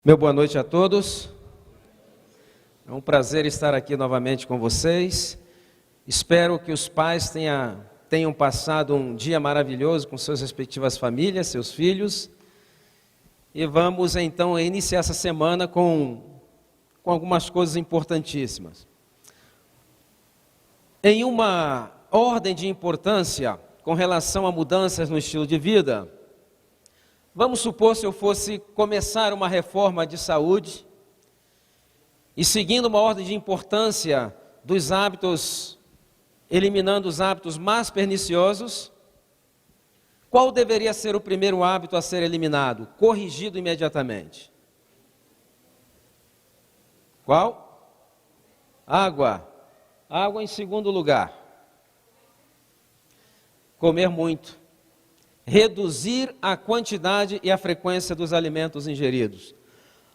Meu boa noite a todos. É um prazer estar aqui novamente com vocês. Espero que os pais tenham passado um dia maravilhoso com suas respectivas famílias, seus filhos. E vamos então iniciar essa semana com algumas coisas importantíssimas. Em uma ordem de importância com relação a mudanças no estilo de vida, vamos supor se eu fosse começar uma reforma de saúde e seguindo uma ordem de importância dos hábitos, eliminando os hábitos mais perniciosos, qual deveria ser o primeiro hábito a ser eliminado, corrigido imediatamente? Qual? Água. Água em segundo lugar. Comer muito. Reduzir a quantidade e a frequência dos alimentos ingeridos.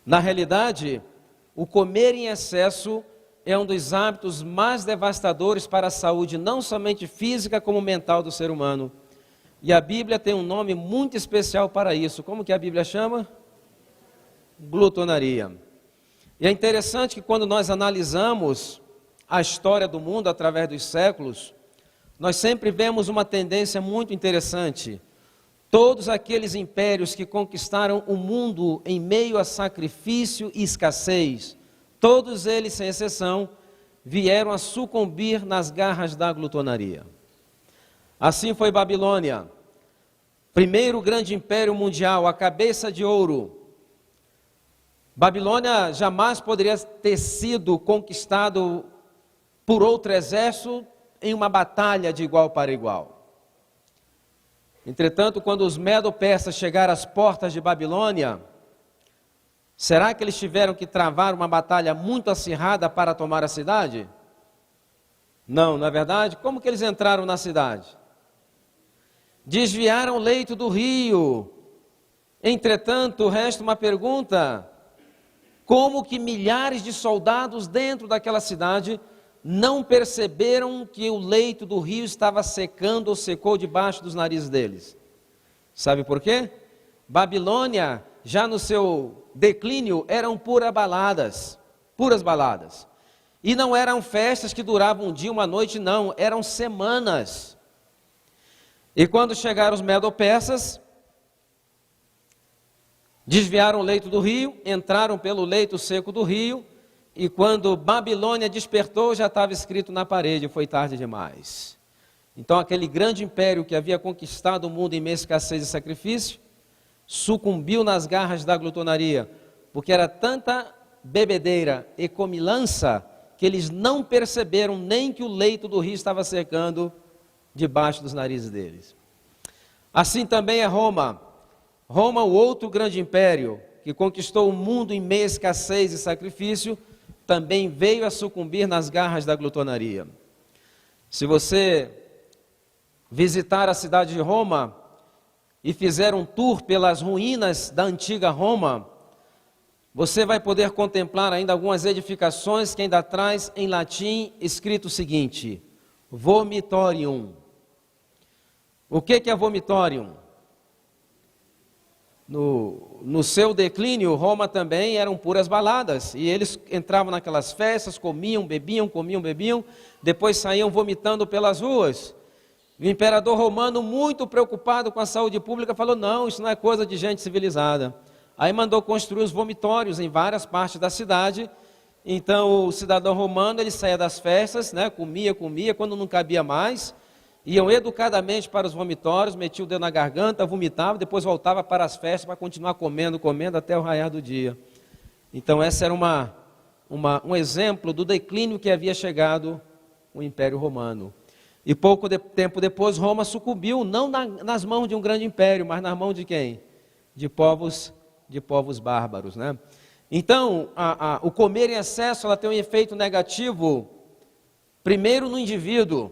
Na realidade, o comer em excesso é um dos hábitos mais devastadores para a saúde, não somente física, como mental do ser humano. E a Bíblia tem um nome muito especial para isso. Como que a Bíblia chama? Glutonaria. E é interessante que quando nós analisamos a história do mundo através dos séculos, nós sempre vemos uma tendência muito interessante. Todos aqueles impérios que conquistaram o mundo em meio a sacrifício e escassez, todos eles, sem exceção, vieram a sucumbir nas garras da glutonaria. Assim foi Babilônia, primeiro grande império mundial, a cabeça de ouro. Babilônia jamais poderia ter sido conquistado por outro exército em uma batalha de igual para igual. Entretanto, quando os medo-persas chegaram às portas de Babilônia, será que eles tiveram que travar uma batalha muito acirrada para tomar a cidade? Não, na verdade, como que eles entraram na cidade? Desviaram o leito do rio. Entretanto, resta uma pergunta: como que milhares de soldados dentro daquela cidade não perceberam que o leito do rio estava secando ou secou debaixo dos narizes deles? Sabe por quê? Babilônia, já no seu declínio, eram puras baladas. E não eram festas que duravam um dia, uma noite, não, eram semanas. E quando chegaram os medo-persas, desviaram o leito do rio, entraram pelo leito seco do rio, e quando Babilônia despertou, já estava escrito na parede, foi tarde demais. Então aquele grande império que havia conquistado o mundo em meio a escassez e sacrifício, sucumbiu nas garras da glutonaria, porque era tanta bebedeira e comilança, que eles não perceberam nem que o leito do rio estava secando debaixo dos narizes deles. Assim também é Roma. Roma, o outro grande império, que conquistou o mundo em meio a escassez e sacrifício, também veio a sucumbir nas garras da glutonaria. Se você visitar a cidade de Roma e fizer um tour pelas ruínas da antiga Roma, você vai poder contemplar ainda algumas edificações que ainda traz em latim escrito o seguinte: vomitorium. O que é vomitorium? No seu declínio, Roma também eram puras baladas, e eles entravam naquelas festas, comiam, bebiam, depois saíam vomitando pelas ruas. O imperador romano, muito preocupado com a saúde pública, falou: não, isso não é coisa de gente civilizada. Aí mandou construir os vomitórios em várias partes da cidade. Então o cidadão romano, ele saía das festas, né, comia, quando não cabia mais, iam educadamente para os vomitórios, metia o dedo na garganta, vomitava, depois voltava para as festas para continuar comendo até o raiar do dia. Então esse era um exemplo do declínio que havia chegado o Império Romano. E pouco tempo depois, Roma sucumbiu, não nas mãos de um grande império, mas nas mãos de quem? De povos bárbaros, né? Então, o comer em excesso, ela tem um efeito negativo, primeiro no indivíduo,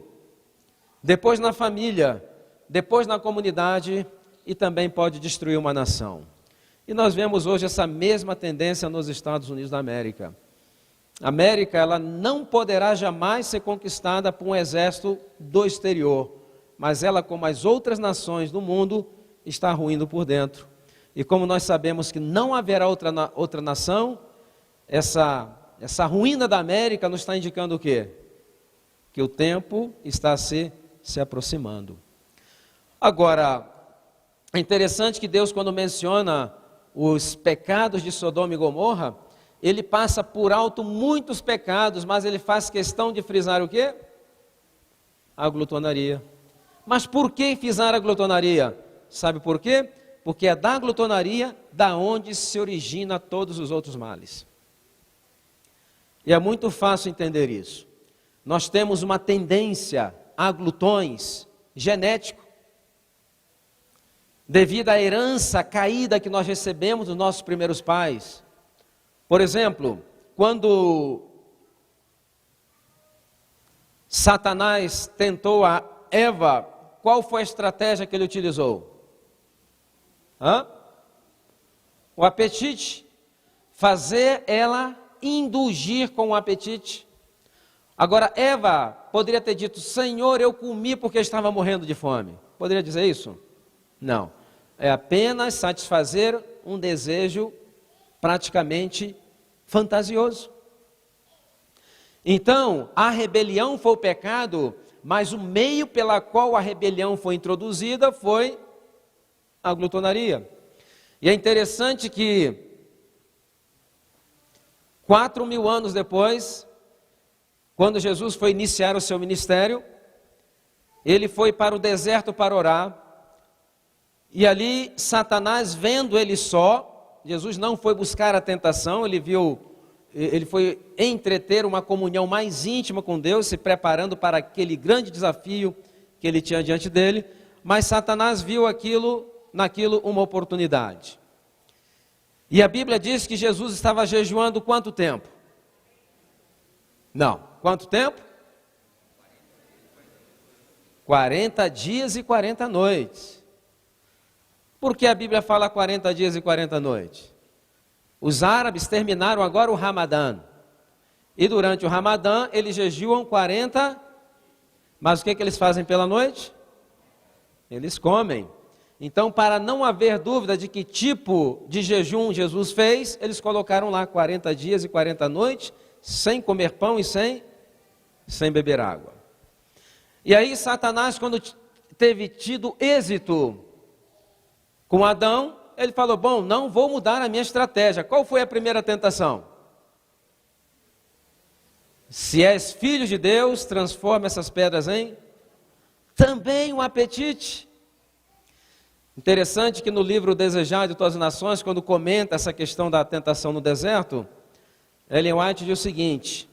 depois na família, depois na comunidade, e também pode destruir uma nação. E nós vemos hoje essa mesma tendência nos Estados Unidos da América. A América, ela não poderá jamais ser conquistada por um exército do exterior, mas ela, como as outras nações do mundo, está ruindo por dentro. E como nós sabemos que não haverá outra nação, essa ruína da América nos está indicando o quê? Que o tempo está se aproximando. Agora, é interessante que Deus, quando menciona os pecados de Sodoma e Gomorra, ele passa por alto muitos pecados, mas ele faz questão de frisar o quê? A glutonaria. Mas por que frisar a glutonaria? Sabe por quê? Porque é da glutonaria da onde se origina todos os outros males. E é muito fácil entender isso. Nós temos uma tendência a glutões genético, devido à herança caída que nós recebemos dos nossos primeiros pais. Por exemplo, quando Satanás tentou a Eva, qual foi a estratégia que ele utilizou? O apetite. Fazer ela indulgir com o apetite. Agora, Eva poderia ter dito: Senhor, eu comi porque estava morrendo de fome. Poderia dizer isso? Não. É apenas satisfazer um desejo praticamente fantasioso. Então, a rebelião foi o pecado, mas o meio pela qual a rebelião foi introduzida foi a glutonaria. E é interessante que 4.000 anos depois, quando Jesus foi iniciar o seu ministério, ele foi para o deserto para orar, e ali Satanás, vendo ele só, Jesus não foi buscar a tentação, ele foi entreter uma comunhão mais íntima com Deus, se preparando para aquele grande desafio que ele tinha diante dele, mas Satanás viu naquilo uma oportunidade. E a Bíblia diz que Jesus estava jejuando quanto tempo? Não, quanto tempo? 40 dias e 40 noites. Por que a Bíblia fala 40 dias e 40 noites? Os árabes terminaram agora o Ramadã. E durante o Ramadã, eles jejuam 40, mas o que eles fazem pela noite? Eles comem. Então, para não haver dúvida de que tipo de jejum Jesus fez, eles colocaram lá 40 dias e 40 noites, sem comer pão e sem beber água. E aí Satanás, quando teve tido êxito com Adão, ele falou: bom, não vou mudar a minha estratégia. Qual foi a primeira tentação? Se és filho de Deus, transforma essas pedras em também um apetite. Interessante que no livro Desejado de Todas as Nações, quando comenta essa questão da tentação no deserto, Ellen White diz o seguinte: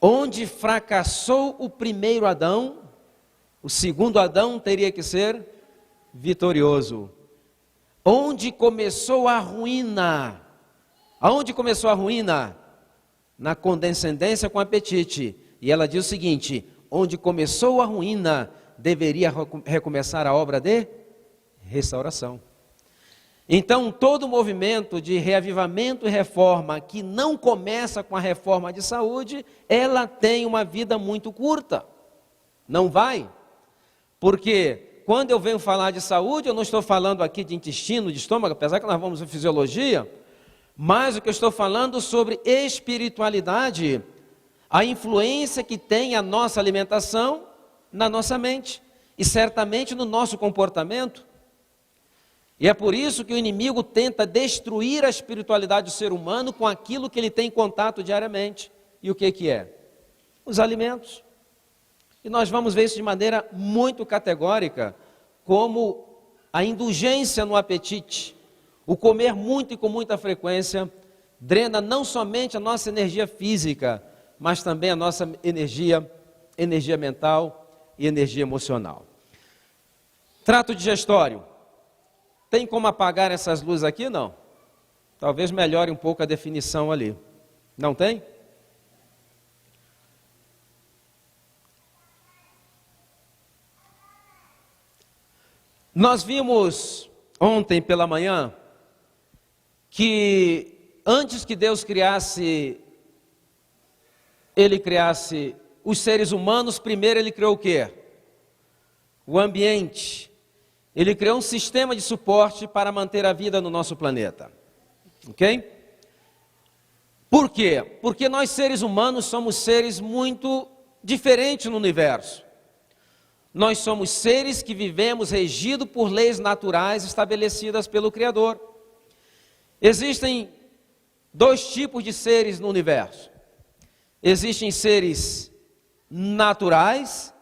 onde fracassou o primeiro Adão, o segundo Adão teria que ser vitorioso. Onde começou a ruína? Aonde começou a ruína? Na condescendência com apetite. E ela diz o seguinte: onde começou a ruína, deveria recomeçar a obra de restauração. Então, todo movimento de reavivamento e reforma que não começa com a reforma de saúde, ela tem uma vida muito curta. Não vai. Porque quando eu venho falar de saúde, eu não estou falando aqui de intestino, de estômago, apesar que nós vamos em fisiologia, mas o que eu estou falando sobre espiritualidade, a influência que tem a nossa alimentação na nossa mente e certamente no nosso comportamento. E é por isso que o inimigo tenta destruir a espiritualidade do ser humano com aquilo que ele tem contato diariamente. E o que é? Os alimentos. E nós vamos ver isso de maneira muito categórica, como a indulgência no apetite, o comer muito e com muita frequência, drena não somente a nossa energia física, mas também a nossa energia mental e energia emocional. Trato digestório. Tem como apagar essas luzes aqui? Não. Talvez melhore um pouco a definição ali. Não tem? Nós vimos ontem pela manhã que antes que Deus Ele criasse os seres humanos, primeiro Ele criou o quê? O ambiente. Ele criou um sistema de suporte para manter a vida no nosso planeta. Ok? Por quê? Porque nós seres humanos somos seres muito diferentes no universo. Nós somos seres que vivemos regidos por leis naturais estabelecidas pelo Criador. Existem dois tipos de seres no universo. Existem seres naturais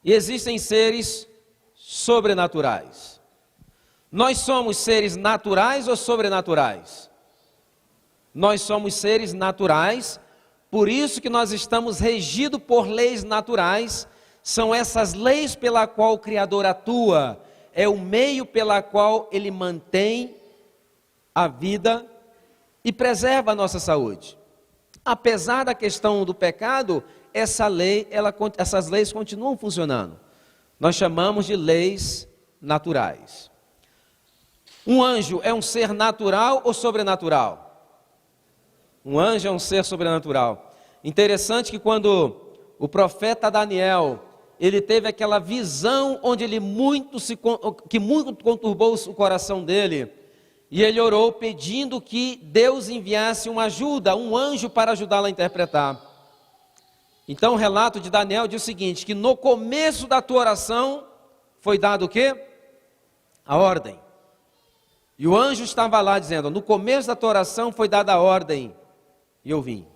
e existem seres sobrenaturais. Nós somos seres naturais ou sobrenaturais? Nós somos seres naturais, por isso que nós estamos regidos por leis naturais. São essas leis pela qual o Criador atua, é o meio pela qual Ele mantém a vida e preserva a nossa saúde. Apesar da questão do pecado, essas leis continuam funcionando. Nós chamamos de leis naturais. Um anjo é um ser natural ou sobrenatural? Um anjo é um ser sobrenatural. Interessante que quando o profeta Daniel, ele teve aquela visão onde que muito conturbou o coração dele, e ele orou pedindo que Deus enviasse uma ajuda, um anjo para ajudá-lo a interpretar. Então o relato de Daniel diz o seguinte, que no começo da tua oração foi dado o quê? A ordem. E o anjo estava lá dizendo, no começo da tua oração foi dada a ordem, e eu vim.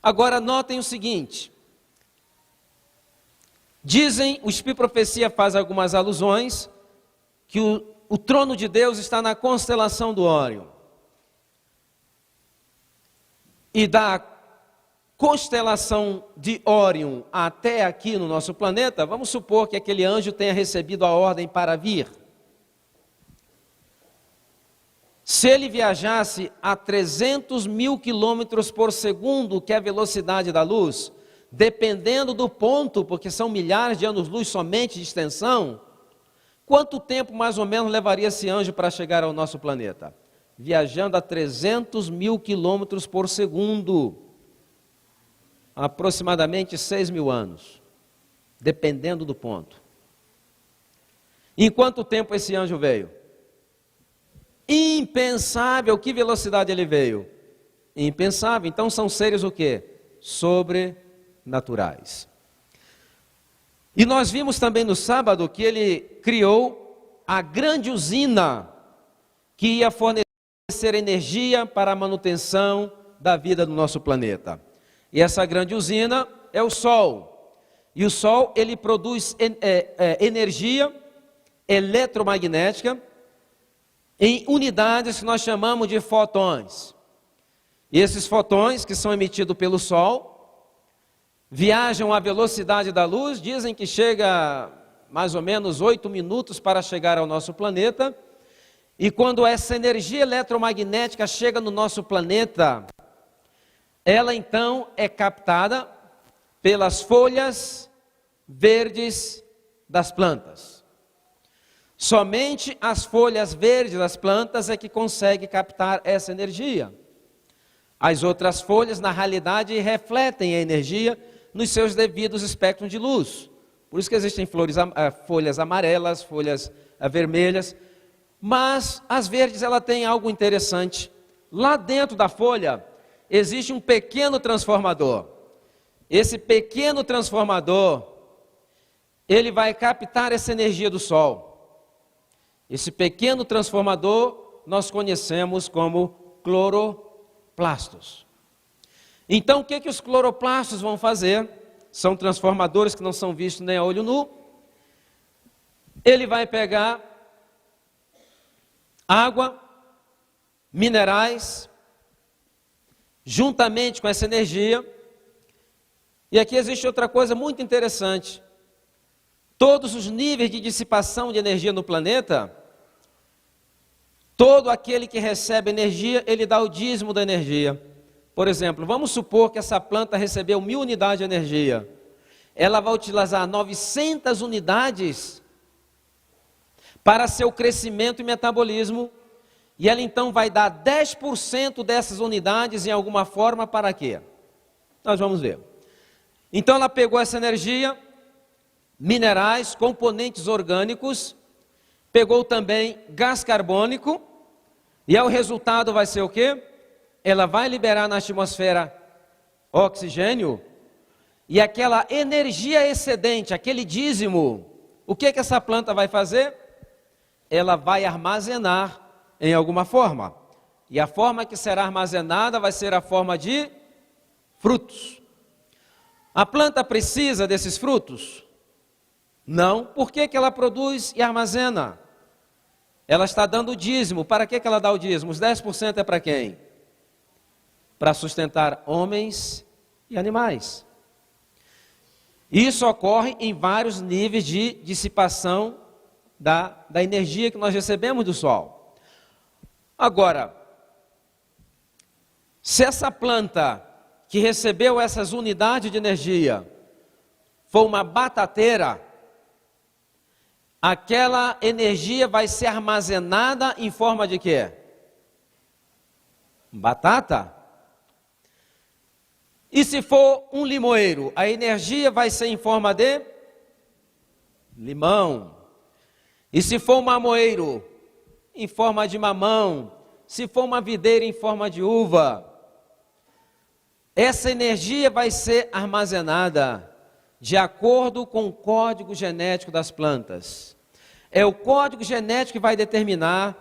Agora notem o seguinte, dizem, o Espírito Profecia faz algumas alusões, que o trono de Deus está na constelação do Órion. E da constelação de Órion até aqui no nosso planeta, vamos supor que aquele anjo tenha recebido a ordem para vir. Se ele viajasse a 300 mil quilômetros por segundo, que é a velocidade da luz, dependendo do ponto, porque são milhares de anos-luz somente de extensão, quanto tempo mais ou menos levaria esse anjo para chegar ao nosso planeta? Viajando a 300 mil quilômetros por segundo, aproximadamente 6 mil anos, dependendo do ponto. Em quanto tempo esse anjo veio? Impensável. Que velocidade ele veio? Impensável. Então são seres o quê? Sobrenaturais. E nós vimos também no sábado que ele criou a grande usina que ia fornecer energia para a manutenção da vida do nosso planeta. E essa grande usina é o Sol. E o Sol, ele produz energia eletromagnética em unidades que nós chamamos de fotões. E esses fotões, que são emitidos pelo Sol, viajam à velocidade da luz, dizem que chega mais ou menos 8 minutos para chegar ao nosso planeta, e quando essa energia eletromagnética chega no nosso planeta, ela então é captada pelas folhas verdes das plantas. Somente as folhas verdes das plantas é que conseguem captar essa energia. As outras folhas, na realidade, refletem a energia nos seus devidos espectros de luz. Por isso que existem folhas amarelas, folhas vermelhas. Mas as verdes, ela tem algo interessante. Lá dentro da folha, existe um pequeno transformador. Esse pequeno transformador, ele vai captar essa energia do Sol. Esse pequeno transformador nós conhecemos como cloroplastos. Então o que os cloroplastos vão fazer? São transformadores que não são vistos nem a olho nu. Ele vai pegar água, minerais, juntamente com essa energia. E aqui existe outra coisa muito interessante. Todos os níveis de dissipação de energia no planeta, todo aquele que recebe energia, ele dá o dízimo da energia. Por exemplo, vamos supor que essa planta recebeu 1000 unidades de energia. Ela vai utilizar 900 unidades para seu crescimento e metabolismo. E ela então vai dar 10% dessas unidades em alguma forma para quê? Nós vamos ver. Então ela pegou essa energia, minerais, componentes orgânicos, pegou também gás carbônico, e aí o resultado vai ser o quê? Ela vai liberar na atmosfera oxigênio, e aquela energia excedente, aquele dízimo, o que essa planta vai fazer? Ela vai armazenar em alguma forma. E a forma que será armazenada vai ser a forma de frutos. A planta precisa desses frutos? Não. Por que ela produz e armazena? Ela está dando o dízimo. Para que ela dá o dízimo? Os 10% é para quem? Para sustentar homens e animais. Isso ocorre em vários níveis de dissipação da energia que nós recebemos do sol. Agora, se essa planta que recebeu essas unidades de energia for uma batateira, aquela energia vai ser armazenada em forma de quê? Batata? E se for um limoeiro, a energia vai ser em forma de limão. E se for um mamoeiro, em forma de mamão. Se for uma videira, em forma de uva. Essa energia vai ser armazenada de acordo com o código genético das plantas. É o código genético que vai determinar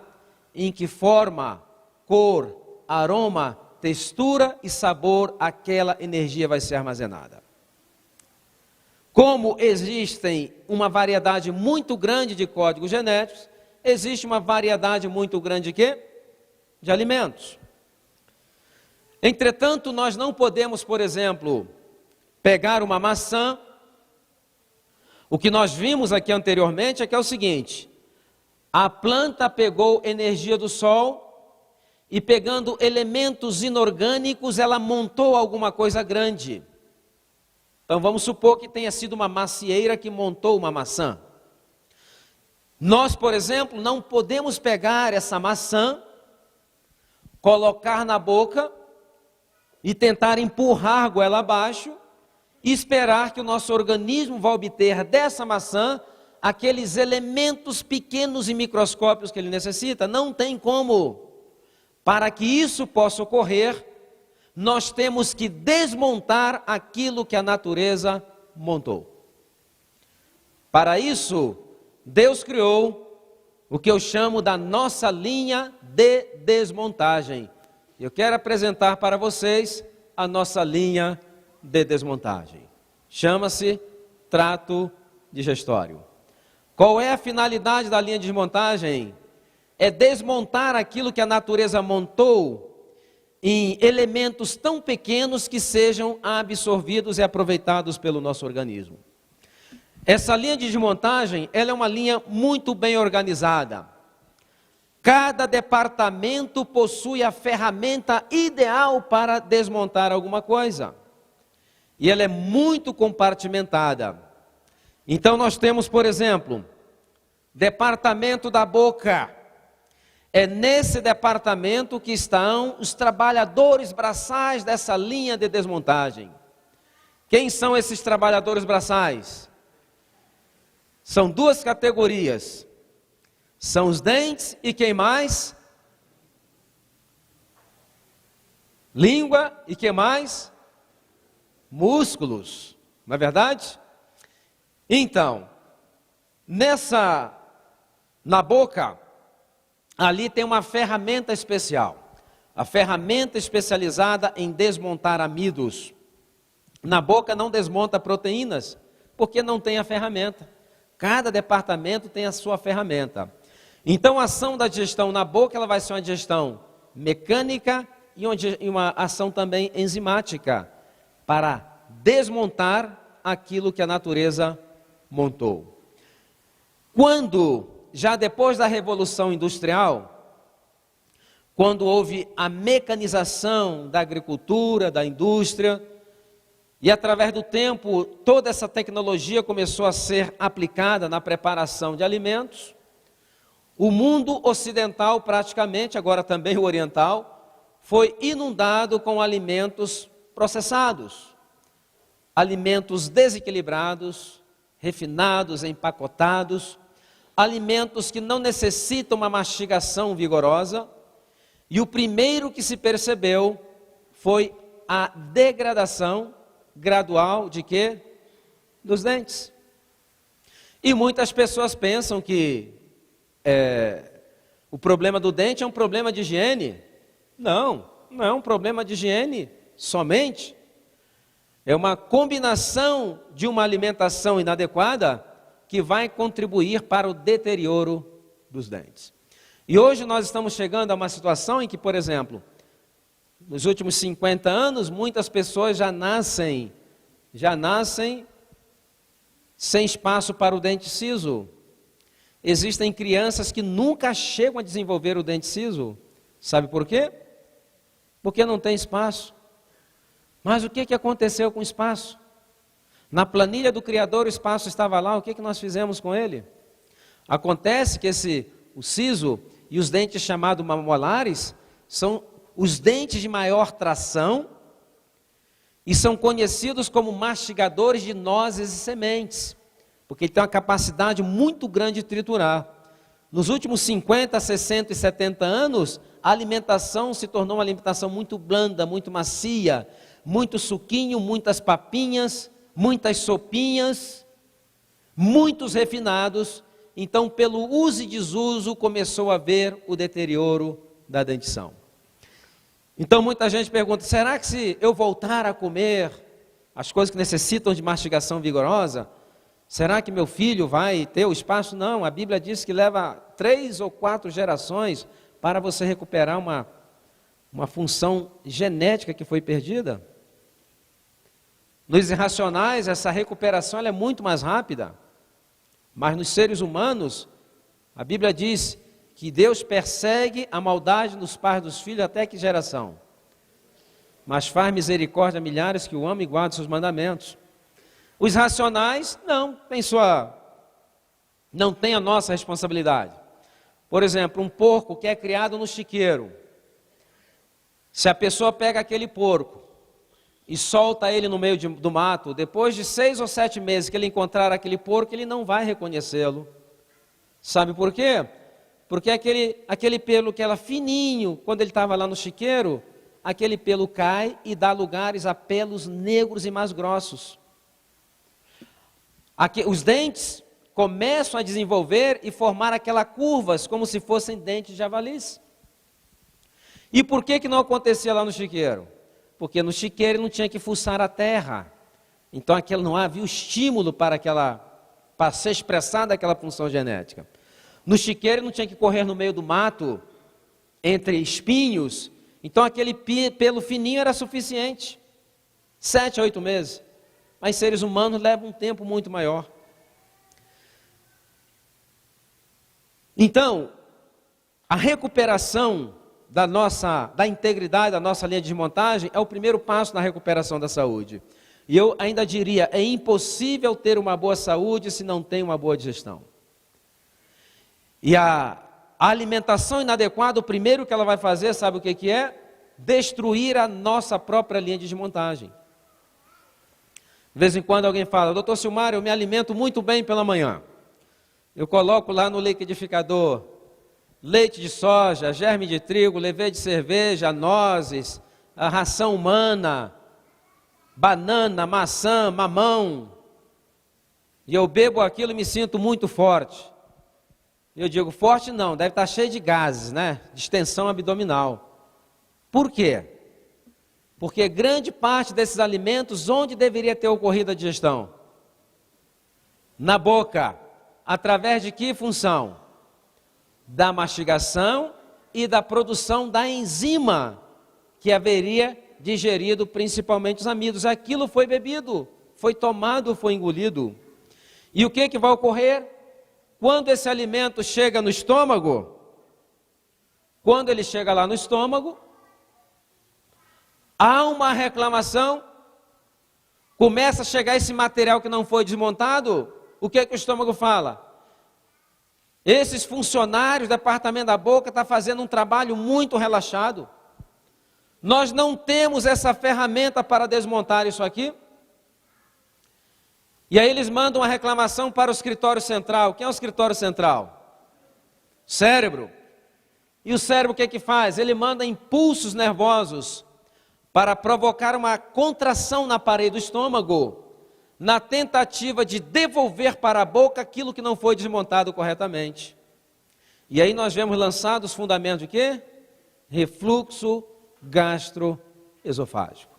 em que forma, cor, aroma, textura e sabor aquela energia vai ser armazenada. Como existem uma variedade muito grande de códigos genéticos, existe uma variedade muito grande de quê? De alimentos. Entretanto, nós não podemos, por exemplo, pegar uma maçã. O que nós vimos aqui anteriormente é que é o seguinte: a planta pegou energia do sol e, pegando elementos inorgânicos, ela montou alguma coisa grande. Então vamos supor que tenha sido uma macieira que montou uma maçã. Nós, por exemplo, não podemos pegar essa maçã, colocar na boca e tentar empurrar a goela abaixo e esperar que o nosso organismo vá obter dessa maçã aqueles elementos pequenos e microscópicos que ele necessita. Não tem como. Para que isso possa ocorrer, nós temos que desmontar aquilo que a natureza montou. Para isso, Deus criou o que eu chamo da nossa linha de desmontagem. Eu quero apresentar para vocês a nossa linha de desmontagem. Chama-se trato digestório. Qual é a finalidade da linha de desmontagem? É desmontar aquilo que a natureza montou em elementos tão pequenos que sejam absorvidos e aproveitados pelo nosso organismo. Essa linha de desmontagem, ela é uma linha muito bem organizada. Cada departamento possui a ferramenta ideal para desmontar alguma coisa. E ela é muito compartimentada. Então nós temos, por exemplo, departamento da boca. É nesse departamento que estão os trabalhadores braçais dessa linha de desmontagem. Quem são esses trabalhadores braçais? São duas categorias. São os dentes e quem mais? Língua e quem mais? Músculos. Não é verdade? Então, na boca, ali tem uma ferramenta especial. A ferramenta especializada em desmontar amidos. Na boca não desmonta proteínas, porque não tem a ferramenta. Cada departamento tem a sua ferramenta. Então a ação da digestão na boca, ela vai ser uma digestão mecânica e uma ação também enzimática, para desmontar aquilo que a natureza montou. Já depois da Revolução Industrial, quando houve a mecanização da agricultura, da indústria, e através do tempo, toda essa tecnologia começou a ser aplicada na preparação de alimentos, o mundo ocidental praticamente, agora também o oriental, foi inundado com alimentos processados, alimentos desequilibrados, refinados, empacotados, alimentos que não necessitam uma mastigação vigorosa, e o primeiro que se percebeu foi a degradação gradual de quê? Dos dentes. E muitas pessoas pensam que o problema do dente é um problema de higiene. Não é um problema de higiene somente. É uma combinação de uma alimentação inadequada que vai contribuir para o deterioro dos dentes. E hoje nós estamos chegando a uma situação em que, por exemplo, nos últimos 50 anos, muitas pessoas já nascem sem espaço para o dente ciso. Existem crianças que nunca chegam a desenvolver o dente ciso. Sabe por quê? Porque não tem espaço. Mas o que aconteceu com o espaço? Na planilha do Criador o espaço estava lá, o que nós fizemos com ele? Acontece que o siso e os dentes chamados molares são os dentes de maior tração e são conhecidos como mastigadores de nozes e sementes, porque ele tem uma capacidade muito grande de triturar. Nos últimos 50, 60 e 70 anos, a alimentação se tornou uma alimentação muito blanda, muito macia, muito suquinho, muitas papinhas, muitas sopinhas, muitos refinados. Então, pelo uso e desuso, começou a haver o deterioro da dentição. Então, muita gente pergunta, será que se eu voltar a comer as coisas que necessitam de mastigação vigorosa, será que meu filho vai ter o espaço? Não, a Bíblia diz que leva 3 ou 4 gerações para você recuperar uma função genética que foi perdida. Nos irracionais, essa recuperação ela é muito mais rápida. Mas nos seres humanos, a Bíblia diz que Deus persegue a maldade dos pais dos filhos até que geração? Mas faz misericórdia a milhares que o amam e guardam seus mandamentos. Os racionais, não tem a nossa responsabilidade. Por exemplo, um porco que é criado no chiqueiro. Se a pessoa pega aquele porco e solta ele no meio do mato, depois de 6 ou 7 meses que ele encontrar aquele porco, ele não vai reconhecê-lo. Sabe por quê? Porque aquele pelo que era fininho, quando ele estava lá no chiqueiro, aquele pelo cai e dá lugares a pelos negros e mais grossos. Os dentes começam a desenvolver e formar aquelas curvas, como se fossem dentes de javalis. E por que não acontecia lá no chiqueiro? Porque no chiqueiro ele não tinha que fuçar a terra. Então não havia o estímulo para ser expressada aquela função genética. No chiqueiro ele não tinha que correr no meio do mato, entre espinhos. Então aquele pelo fininho era suficiente. 7 a 8 meses. Mas seres humanos levam um tempo muito maior. Então, a recuperação da integridade da nossa linha de desmontagem é o primeiro passo na recuperação da saúde. E eu ainda diria, é impossível ter uma boa saúde se não tem uma boa digestão. E a alimentação inadequada, o primeiro que ela vai fazer, sabe o que é? Destruir a nossa própria linha de desmontagem. De vez em quando alguém fala, doutor Silmar, eu me alimento muito bem pela manhã. Eu coloco lá no liquidificador leite de soja, germe de trigo, levedura de cerveja, nozes, a ração humana, banana, maçã, mamão. E eu bebo aquilo e me sinto muito forte. Eu digo, forte não, deve estar cheio de gases, né? Distensão abdominal. Por quê? Porque grande parte desses alimentos, onde deveria ter ocorrido a digestão? Na boca. Através de que função? Da mastigação e da produção da enzima que haveria digerido principalmente os amidos. Aquilo foi bebido, foi tomado, foi engolido. E o que vai ocorrer? Quando esse alimento chega no estômago, quando ele chega lá no estômago, há uma reclamação, começa a chegar esse material que não foi desmontado, o que o estômago fala? Esses funcionários do departamento da boca estão fazendo um trabalho muito relaxado. Nós não temos essa ferramenta para desmontar isso aqui. E aí eles mandam uma reclamação para o escritório central. Quem é o escritório central? Cérebro. E o cérebro o que faz? Ele manda impulsos nervosos para provocar uma contração na parede do estômago, na tentativa de devolver para a boca aquilo que não foi desmontado corretamente. E aí nós vemos lançados os fundamentos de quê? Refluxo gastroesofágico.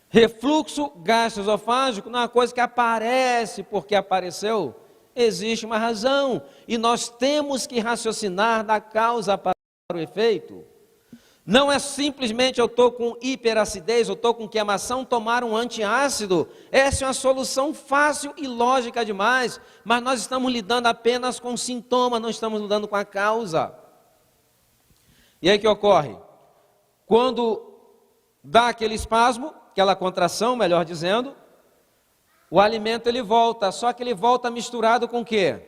Refluxo gastroesofágico não é uma coisa que aparece porque apareceu. Existe uma razão. E nós temos que raciocinar da causa para o efeito. Não é simplesmente eu estou com hiperacidez, eu estou com queimação, tomar um antiácido. Essa é uma solução fácil e lógica demais. Mas nós estamos lidando apenas com sintomas, não estamos lidando com a causa. E aí o que ocorre? Quando dá aquele espasmo, aquela contração, melhor dizendo, o alimento ele volta, só que ele volta misturado com o quê?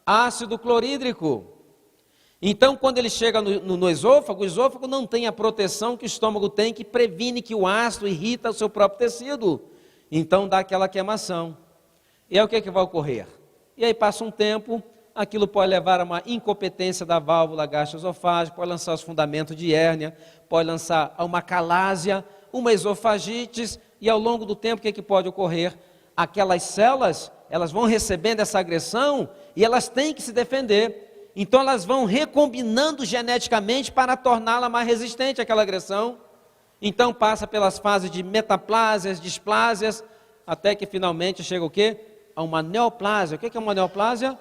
Ácido clorídrico. Então, quando ele chega no esôfago, o esôfago não tem a proteção que o estômago tem, que previne que o ácido irrita o seu próprio tecido. Então, dá aquela queimação. E aí, o que vai ocorrer? E aí, passa um tempo, aquilo pode levar a uma incompetência da válvula gastroesofágica, pode lançar os fundamentos de hérnia, pode lançar a uma calásia, uma esofagite, e ao longo do tempo, o que pode ocorrer? Aquelas células, elas vão recebendo essa agressão e elas têm que se defender. Então elas vão recombinando geneticamente para torná-la mais resistente àquela agressão. Então passa pelas fases de metaplásias, displásias, até que finalmente chega o quê? A uma neoplásia. O que é uma neoplásia?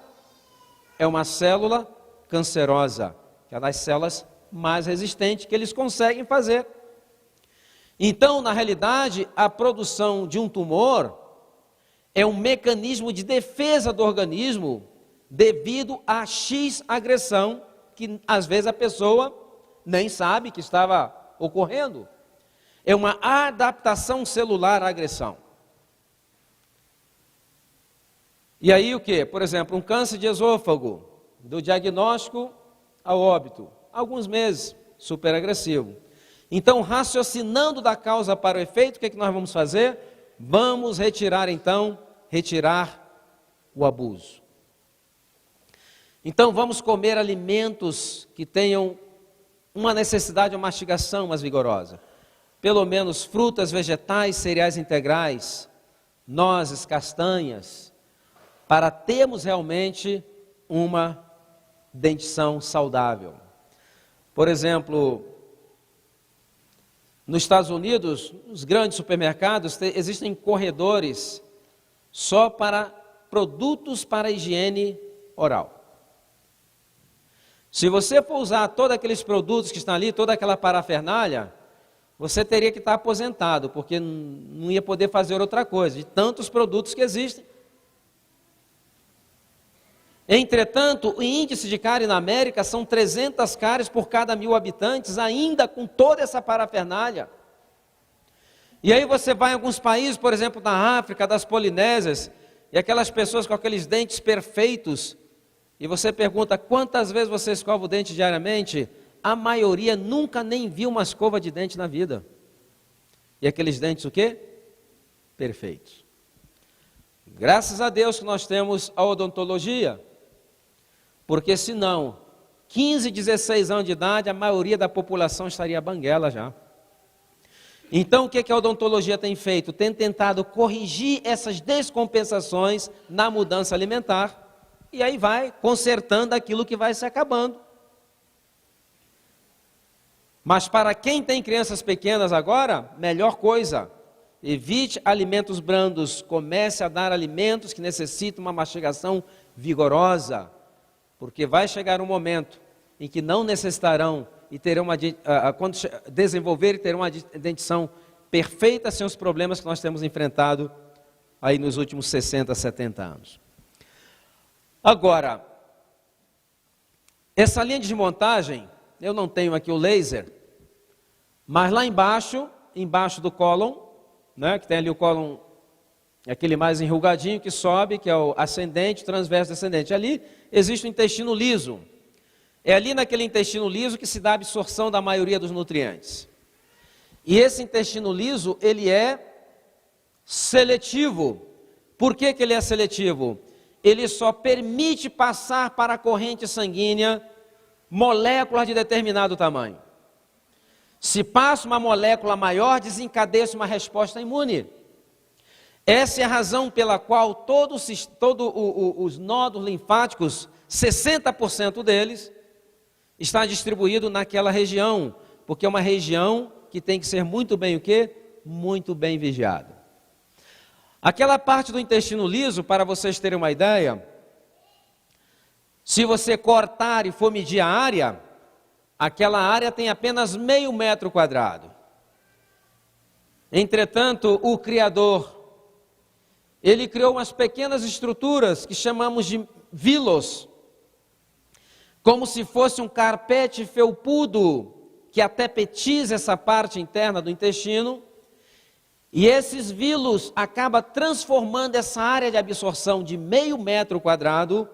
É uma célula cancerosa, que é das células mais resistentes que eles conseguem fazer. Então, na realidade, a produção de um tumor é um mecanismo de defesa do organismo devido a X agressão, que às vezes a pessoa nem sabe que estava ocorrendo. É uma adaptação celular à agressão. E aí o que? Por exemplo, um câncer de esôfago, do diagnóstico ao óbito, alguns meses, super agressivo. Então, raciocinando da causa para o efeito, o que nós vamos fazer? Vamos retirar o abuso. Então, vamos comer alimentos que tenham uma necessidade de uma mastigação mais vigorosa. Pelo menos frutas, vegetais, cereais integrais, nozes, castanhas, para termos realmente uma dentição saudável. Por exemplo, nos Estados Unidos, nos grandes supermercados, existem corredores só para produtos para higiene oral. Se você for usar todos aqueles produtos que estão ali, toda aquela parafernália, você teria que estar aposentado, porque não ia poder fazer outra coisa, de tantos produtos que existem. Entretanto, o índice de cárie na América são 300 cáries por cada 1.000 habitantes, ainda com toda essa parafernália. E aí você vai em alguns países, por exemplo, na África, das Polinésias, e aquelas pessoas com aqueles dentes perfeitos, e você pergunta, quantas vezes você escova o dente diariamente? A maioria nunca nem viu uma escova de dente na vida. E aqueles dentes o quê? Perfeitos. Graças a Deus que nós temos a odontologia, porque senão, 15, 16 anos de idade, a maioria da população estaria banguela já. Então, o que a odontologia tem feito? Tem tentado corrigir essas descompensações na mudança alimentar, e aí vai consertando aquilo que vai se acabando. Mas para quem tem crianças pequenas agora, melhor coisa, evite alimentos brandos, comece a dar alimentos que necessitam uma mastigação vigorosa, porque vai chegar um momento em que não necessitarão e terão quando desenvolver e terão uma dentição perfeita sem os problemas que nós temos enfrentado aí nos últimos 60, 70 anos. Agora, essa linha de montagem, eu não tenho aqui o laser, mas lá embaixo do cólon, né, que tem ali o cólon, aquele mais enrugadinho que sobe, que é o ascendente, transverso descendente. Ali existe o intestino liso. É ali naquele intestino liso que se dá a absorção da maioria dos nutrientes. E esse intestino liso, ele é seletivo Por que ele é seletivo? Ele só permite passar para a corrente sanguínea moléculas de determinado tamanho. Se passa uma molécula maior, desencadeia uma resposta imune. Essa é a razão pela qual todos os nódulos linfáticos, 60% deles, está distribuído naquela região, porque é uma região que tem que ser muito bem o quê? Muito bem vigiada. Aquela parte do intestino liso, para vocês terem uma ideia, se você cortar e for medir a área, aquela área tem apenas meio metro quadrado. Entretanto, o Criador, ele criou umas pequenas estruturas que chamamos de vilos, como se fosse um carpete felpudo que até petiza essa parte interna do intestino, e esses vilos acabam transformando essa área de absorção de meio metro quadrado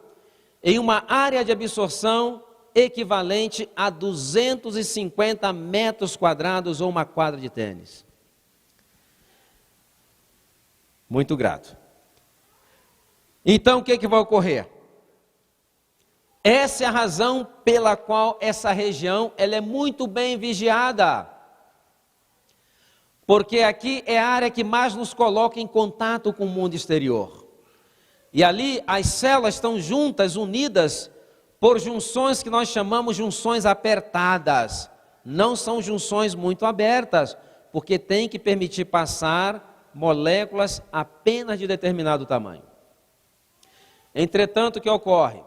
em uma área de absorção equivalente a 250 metros quadrados ou uma quadra de tênis. Muito grato. Então, o que vai ocorrer? Essa é a razão pela qual essa região ela é muito bem vigiada. Porque aqui é a área que mais nos coloca em contato com o mundo exterior. E ali as células estão juntas, unidas, por junções que nós chamamos de junções apertadas. Não são junções muito abertas, porque tem que permitir passar moléculas apenas de determinado tamanho. Entretanto, o que ocorre?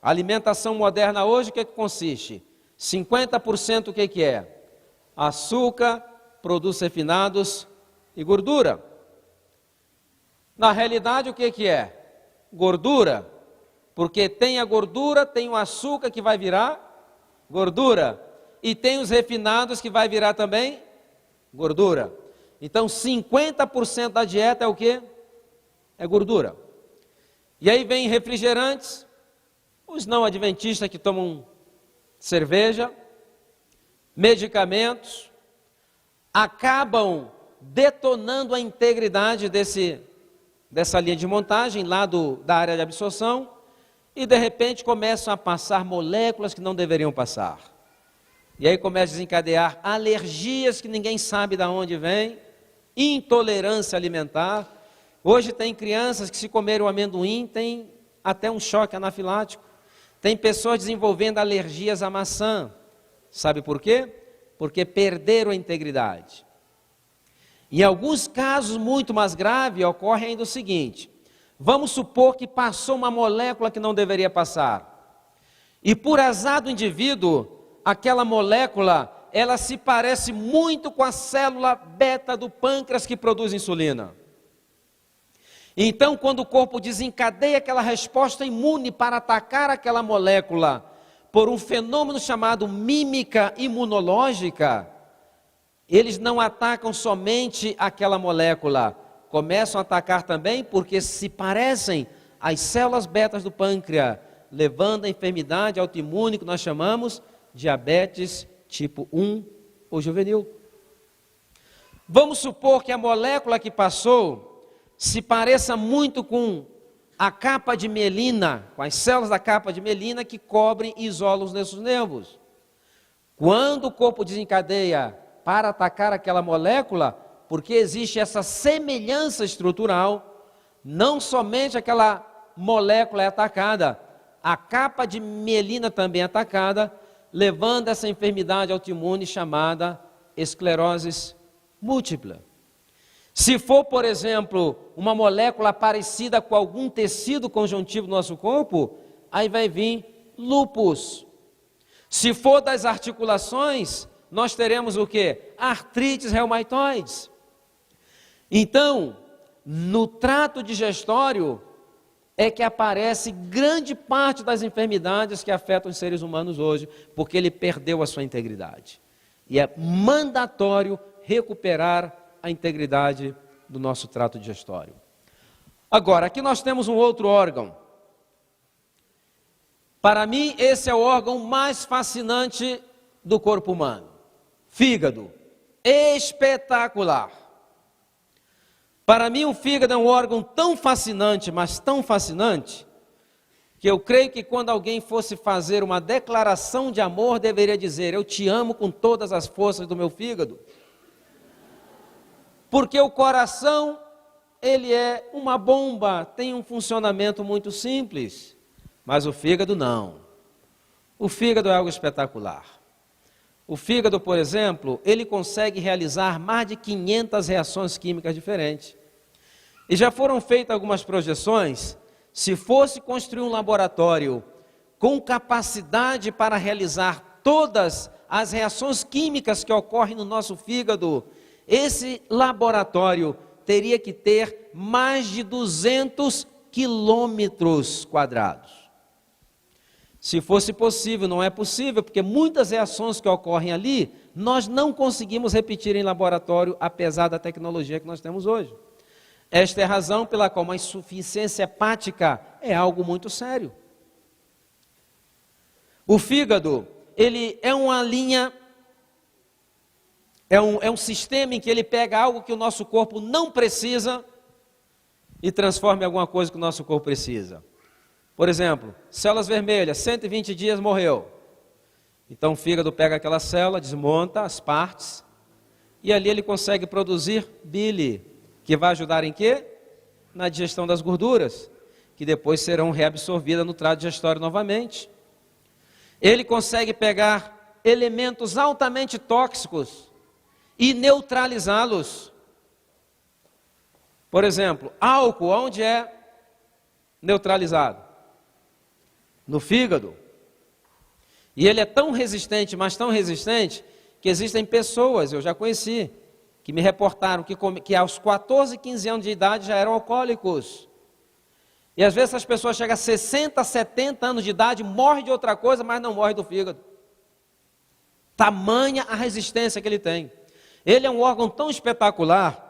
A alimentação moderna hoje, o que consiste? 50% o que é? Açúcar, produtos refinados e gordura. Na realidade, o que é? Gordura, porque tem a gordura, tem o açúcar que vai virar gordura, e tem os refinados que vai virar também gordura. Então, 50% da dieta é o que? É gordura. E aí vem refrigerantes, os não adventistas que tomam cerveja, medicamentos, acabam detonando a integridade dessa linha de montagem lá da área de absorção e de repente começam a passar moléculas que não deveriam passar. E aí começa a desencadear alergias que ninguém sabe de onde vem, intolerância alimentar. Hoje tem crianças que se comeram amendoim, tem até um choque anafilático. Tem pessoas desenvolvendo alergias à maçã. Sabe por quê? Porque perderam a integridade. Em alguns casos muito mais graves, ocorre ainda o seguinte: vamos supor que passou uma molécula que não deveria passar. E por azar do indivíduo, aquela molécula, ela se parece muito com a célula beta do pâncreas que produz insulina. Então, quando o corpo desencadeia aquela resposta imune para atacar aquela molécula, por um fenômeno chamado mímica imunológica, eles não atacam somente aquela molécula, começam a atacar também porque se parecem às células betas do pâncreas, levando a enfermidade autoimune que nós chamamos diabetes tipo 1 ou juvenil. Vamos supor que a molécula que passou se pareça muito com a capa de mielina, com as células da capa de mielina que cobrem e isolam os nossos nervos. Quando o corpo desencadeia para atacar aquela molécula, porque existe essa semelhança estrutural, não somente aquela molécula é atacada, a capa de mielina também é atacada, levando essa enfermidade autoimune chamada esclerose múltipla. Se for, por exemplo, uma molécula parecida com algum tecido conjuntivo do nosso corpo, aí vai vir lúpus. Se for das articulações, nós teremos o quê? Artrites reumatoides. Então, no trato digestório é que aparece grande parte das enfermidades que afetam os seres humanos hoje, porque ele perdeu a sua integridade. E é mandatório recuperar a integridade do nosso trato digestório. Agora, aqui nós temos um outro órgão. Para mim, esse é o órgão mais fascinante do corpo humano. Fígado. Espetacular. Para mim, o fígado é um órgão tão fascinante, mas tão fascinante, que eu creio que quando alguém fosse fazer uma declaração de amor, deveria dizer: eu te amo com todas as forças do meu fígado. Porque o coração, ele é uma bomba, tem um funcionamento muito simples, mas o fígado não. O fígado é algo espetacular. O fígado, por exemplo, ele consegue realizar mais de 500 reações químicas diferentes. E já foram feitas algumas projeções. Se fosse construir um laboratório com capacidade para realizar todas as reações químicas que ocorrem no nosso fígado, esse laboratório teria que ter mais de 200 quilômetros quadrados. Se fosse possível, não é possível, porque muitas reações que ocorrem ali, nós não conseguimos repetir em laboratório, apesar da tecnologia que nós temos hoje. Esta é a razão pela qual uma insuficiência hepática é algo muito sério. O fígado, ele é uma linha, é um sistema em que ele pega algo que o nosso corpo não precisa e transforma em alguma coisa que o nosso corpo precisa. Por exemplo, células vermelhas, 120 dias morreu. Então o fígado pega aquela célula, desmonta as partes, e ali ele consegue produzir bile, que vai ajudar em quê? Na digestão das gorduras, que depois serão reabsorvidas no trato digestório novamente. Ele consegue pegar elementos altamente tóxicos e neutralizá-los. Por exemplo, álcool, onde é neutralizado? No fígado. E ele é tão resistente, mas tão resistente, que existem pessoas, eu já conheci, que me reportaram que aos 14, 15 anos de idade já eram alcoólicos. E às vezes essas pessoas chegam a 60, 70 anos de idade, morrem de outra coisa, mas não morrem do fígado. Tamanha a resistência que ele tem. Ele é um órgão tão espetacular,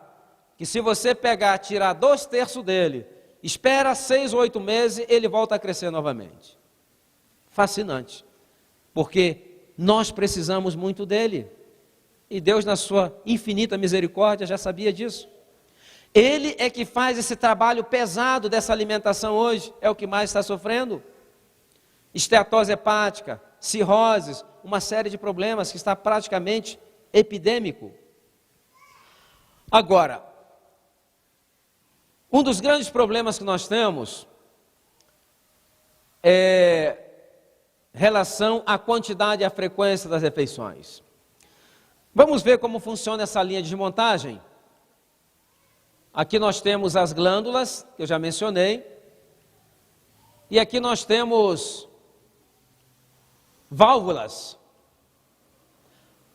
que se você pegar, tirar 2/3 dele, espera 6 ou 8 meses, ele volta a crescer novamente. Fascinante, porque nós precisamos muito dele, e Deus, na sua infinita misericórdia, já sabia disso. Ele é que faz esse trabalho pesado dessa alimentação hoje, é o que mais está sofrendo. Esteatose hepática, cirroses, uma série de problemas que está praticamente epidêmico. Agora, um dos grandes problemas que nós temos é relação à quantidade e à frequência das refeições. Vamos ver como funciona essa linha de montagem. Aqui nós temos as glândulas, que eu já mencionei, e aqui nós temos válvulas.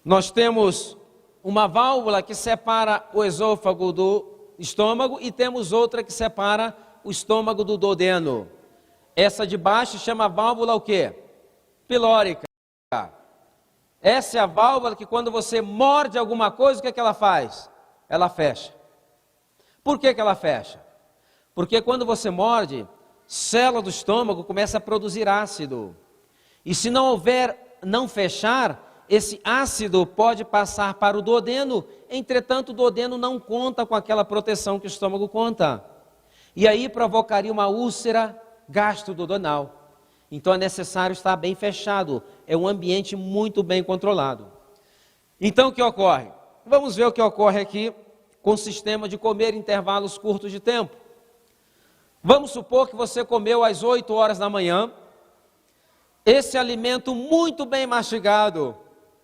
Nós temos uma válvula que separa o esôfago do estômago e temos outra que separa o estômago do duodeno. Essa de baixo chama válvula o quê? Pilórica. Essa é a válvula que quando você morde alguma coisa, o que é que ela faz? Ela fecha. Por que que ela fecha? Porque quando você morde, célula do estômago começa a produzir ácido. E se não fechar, esse ácido pode passar para o duodeno, entretanto o duodeno não conta com aquela proteção que o estômago conta. E aí provocaria uma úlcera gastroduodenal. Então é necessário estar bem fechado, é um ambiente muito bem controlado. Então o que ocorre? Vamos ver o que ocorre aqui com o sistema de comer em intervalos curtos de tempo. Vamos supor que você comeu às 8 horas da manhã, esse alimento muito bem mastigado,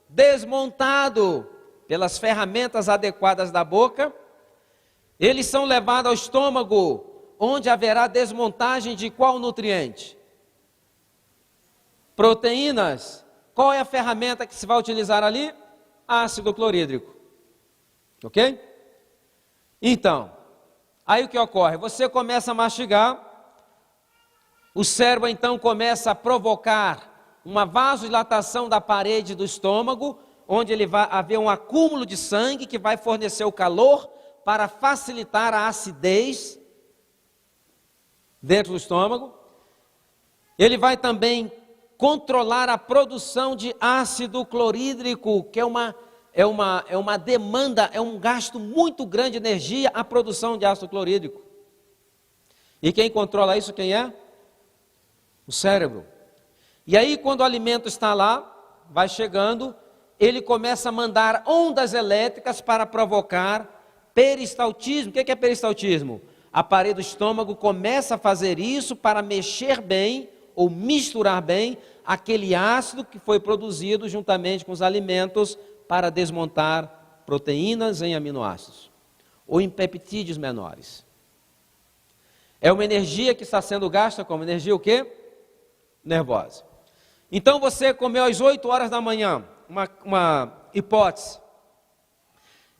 desmontado pelas ferramentas adequadas da boca, eles são levados ao estômago, onde haverá desmontagem de qual nutriente? Proteínas. Qual é a ferramenta que se vai utilizar ali? Ácido clorídrico. Ok? Então, aí o que ocorre? Você começa a mastigar, o cérebro então começa a provocar uma vasodilatação da parede do estômago, onde ele vai haver um acúmulo de sangue que vai fornecer o calor para facilitar a acidez dentro do estômago. Ele vai também controlar a produção de ácido clorídrico, que é uma demanda, é um gasto muito grande de energia a produção de ácido clorídrico. E quem controla isso, quem é? O cérebro. E aí, quando o alimento está lá, vai chegando, ele começa a mandar ondas elétricas para provocar peristaltismo. O que é peristaltismo? A parede do estômago começa a fazer isso para mexer bem, ou misturar bem, aquele ácido que foi produzido juntamente com os alimentos para desmontar proteínas em aminoácidos, ou em peptídeos menores. É uma energia que está sendo gasta como energia o quê? Nervosa. Então você comeu às 8 horas da manhã, uma hipótese.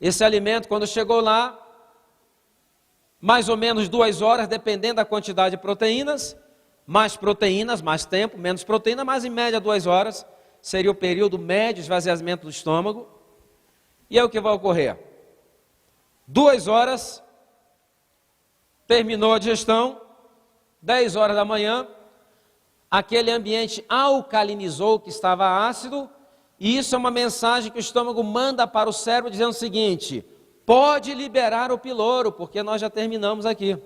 Esse alimento, quando chegou lá, mais ou menos 2 horas, dependendo da quantidade de proteínas, mais tempo, menos proteína, mas em média 2 horas, seria o período médio de esvaziamento do estômago. E é o que vai ocorrer. 2 horas, terminou a digestão, 10 horas da manhã, aquele ambiente alcalinizou que estava ácido, e isso é uma mensagem que o estômago manda para o cérebro dizendo o seguinte: pode liberar o piloro, porque nós já terminamos aqui.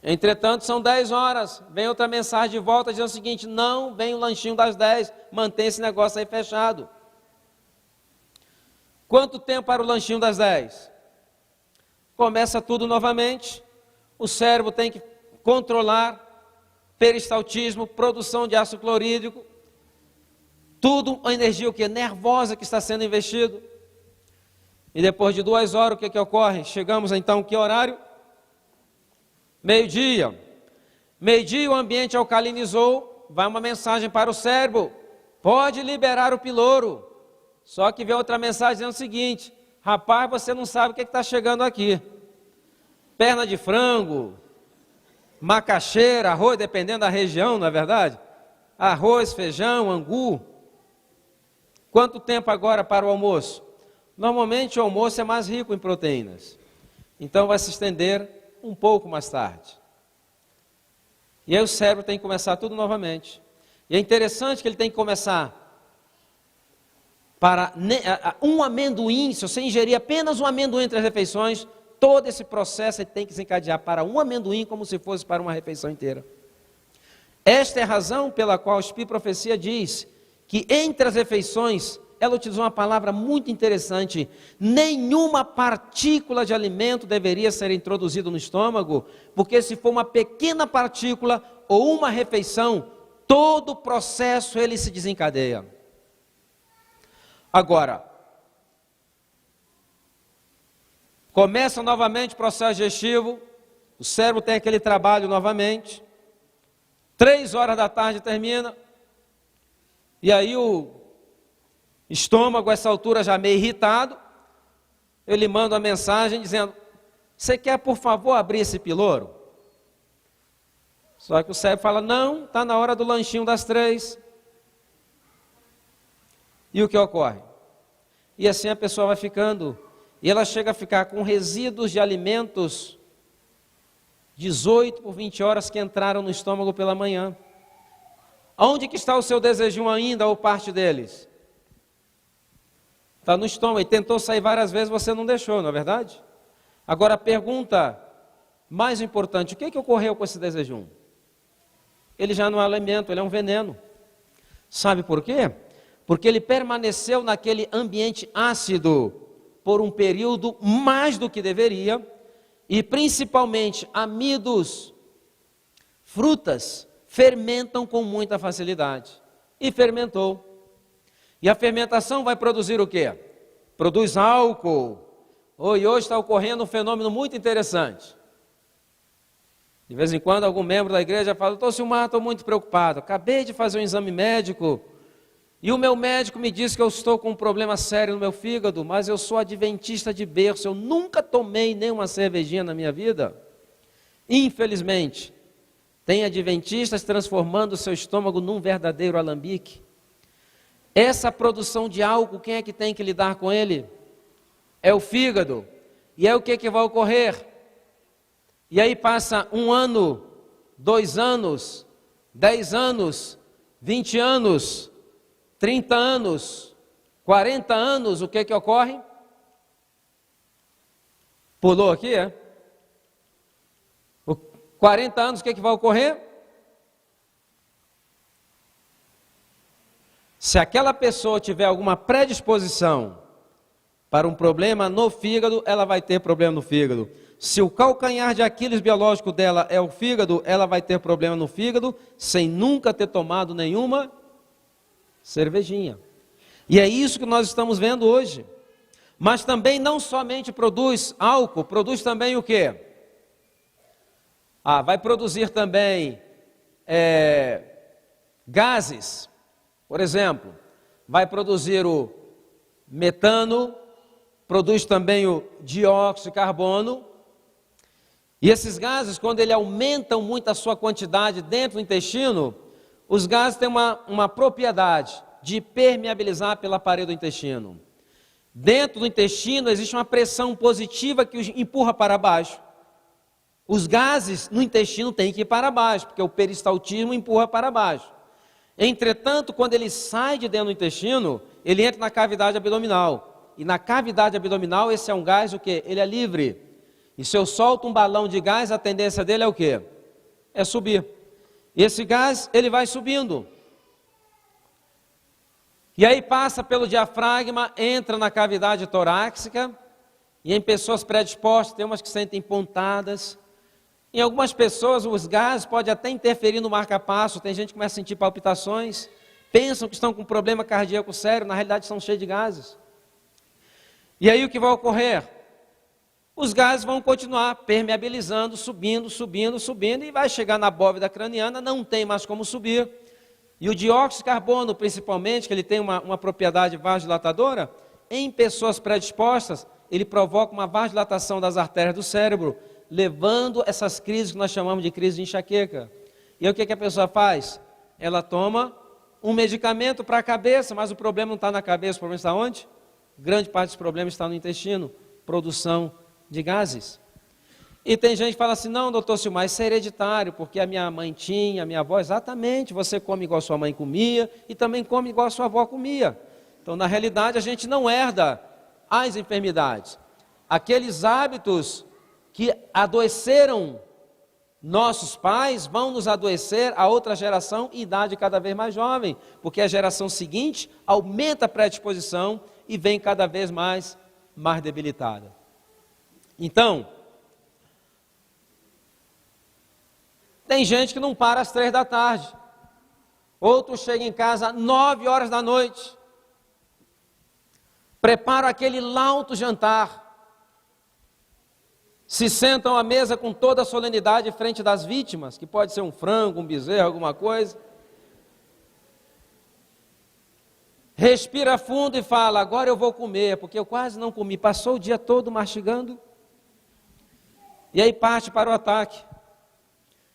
Entretanto, são 10 horas, vem outra mensagem de volta dizendo o seguinte: não, vem o lanchinho das 10, mantém esse negócio aí fechado. Quanto tempo para o lanchinho das 10? Começa tudo novamente, o cérebro tem que controlar peristaltismo, produção de ácido clorídrico, tudo a energia o que? Nervosa que está sendo investido. E depois de 2 horas, o que ocorre? Chegamos então, que horário? Meio-dia. Meio-dia o ambiente alcalinizou, vai uma mensagem para o cérebro: pode liberar o piloro. Só que vem outra mensagem dizendo o seguinte: rapaz, você não sabe o que está chegando aqui. Perna de frango, macaxeira, arroz, dependendo da região, não é verdade? Arroz, feijão, angu. Quanto tempo agora para o almoço? Normalmente o almoço é mais rico em proteínas, então vai se estender um pouco mais tarde. E aí o cérebro tem que começar tudo novamente. E é interessante que ele tem que começar para um amendoim. Se você ingerir apenas um amendoim entre as refeições, todo esse processo ele tem que se encadear para um amendoim como se fosse para uma refeição inteira. Esta é a razão pela qual o Espírito Profecia diz que entre as refeições, ela utilizou uma palavra muito interessante: nenhuma partícula de alimento deveria ser introduzida no estômago, porque se for uma pequena partícula ou uma refeição, todo o processo ele se desencadeia. Agora, começa novamente o processo digestivo, o cérebro tem aquele trabalho novamente, 3 horas da tarde termina, e aí o estômago, a essa altura já meio irritado, ele manda uma mensagem dizendo: você quer por favor abrir esse piloro? Só que o cérebro fala: não, está na hora do lanchinho das 3. E o que ocorre? E assim a pessoa vai ficando, e ela chega a ficar com resíduos de alimentos 18 por 20 horas que entraram no estômago pela manhã. Onde que está o seu desejum ainda, ou parte deles? Está no estômago, e tentou sair várias vezes, você não deixou, não é verdade? Agora a pergunta mais importante: o que ocorreu com esse desejum? Ele já não é alimento, ele é um veneno. Sabe por quê? Porque ele permaneceu naquele ambiente ácido por um período mais do que deveria, e principalmente amidos, frutas, fermentam com muita facilidade. E fermentou. E a fermentação vai produzir o quê? Produz álcool. E hoje está ocorrendo um fenômeno muito interessante. De vez em quando algum membro da igreja fala: doutor Silmar, estou muito preocupado, acabei de fazer um exame médico, e o meu médico me disse que eu estou com um problema sério no meu fígado, mas eu sou adventista de berço, eu nunca tomei nenhuma cervejinha na minha vida. Infelizmente, tem adventistas transformando o seu estômago num verdadeiro alambique. Essa produção de álcool, quem é que tem que lidar com ele? É o fígado. E é o que vai ocorrer? E aí passa 1 ano, 2 anos, 10 anos, 20 anos, 30 anos, 40 anos, o que ocorre? Pulou aqui, é? 40 anos, o que vai ocorrer? Se aquela pessoa tiver alguma predisposição para um problema no fígado, ela vai ter problema no fígado. Se o calcanhar de Aquiles biológico dela é o fígado, ela vai ter problema no fígado, sem nunca ter tomado nenhuma cervejinha. E é isso que nós estamos vendo hoje. Mas também não somente produz álcool, produz também o quê? Vai produzir também gases. Por exemplo, vai produzir o metano, produz também o dióxido de carbono. E esses gases, quando eles aumentam muito a sua quantidade dentro do intestino, os gases têm uma propriedade de permeabilizar pela parede do intestino. Dentro do intestino existe uma pressão positiva que os empurra para baixo. Os gases no intestino têm que ir para baixo, porque o peristaltismo empurra para baixo. Entretanto, quando ele sai de dentro do intestino, ele entra na cavidade abdominal. E na cavidade abdominal, esse é um gás, o quê? Ele é livre. E se eu solto um balão de gás, a tendência dele é o quê? É subir. E esse gás, ele vai subindo. E aí passa pelo diafragma, entra na cavidade torácica, e em pessoas predispostas, tem umas que sentem pontadas. Em algumas pessoas, os gases podem até interferir no marca-passo, tem gente que começa a sentir palpitações, pensam que estão com problema cardíaco sério, na realidade estão cheios de gases. E aí o que vai ocorrer? Os gases vão continuar permeabilizando, subindo, subindo, subindo, e vai chegar na bóveda craniana, não tem mais como subir. E o dióxido de carbono, principalmente, que ele tem uma propriedade vasodilatadora, em pessoas predispostas, ele provoca uma vasodilatação das artérias do cérebro, levando essas crises que nós chamamos de crise de enxaqueca. E aí o que a pessoa faz? Ela toma um medicamento para a cabeça, mas o problema não está na cabeça, o problema está onde? Grande parte dos problemas está no intestino, produção de gases. E tem gente que fala assim, não, doutor Silmar, isso é hereditário, porque a minha mãe tinha, a minha avó, exatamente, você come igual a sua mãe comia, e também come igual a sua avó comia. Então, na realidade, a gente não herda as enfermidades. Aqueles hábitos que adoeceram nossos pais, vão nos adoecer a outra geração e idade cada vez mais jovem, porque a geração seguinte aumenta a predisposição e vem cada vez mais debilitada. Então, tem gente que não para às 3 da tarde, outros chegam em casa às 9 horas da noite, preparam aquele lauto jantar, se sentam à mesa com toda a solenidade em frente das vítimas, que pode ser um frango, um bezerro, alguma coisa, respira fundo e fala, agora eu vou comer, porque eu quase não comi, passou o dia todo mastigando, e aí parte para o ataque.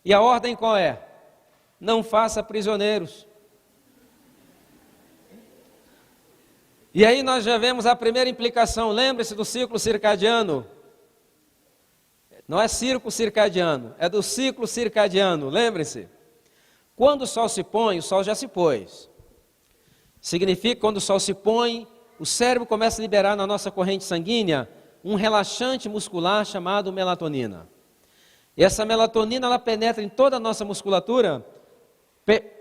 E a ordem qual é? Não faça prisioneiros. E aí nós já vemos a primeira implicação, lembre-se do ciclo circadiano. Não é círculo circadiano, é do ciclo circadiano, lembre-se. Quando o sol se põe, o sol já se pôs. Significa que quando o sol se põe, o cérebro começa a liberar na nossa corrente sanguínea um relaxante muscular chamado melatonina. E essa melatonina, ela penetra em toda a nossa musculatura,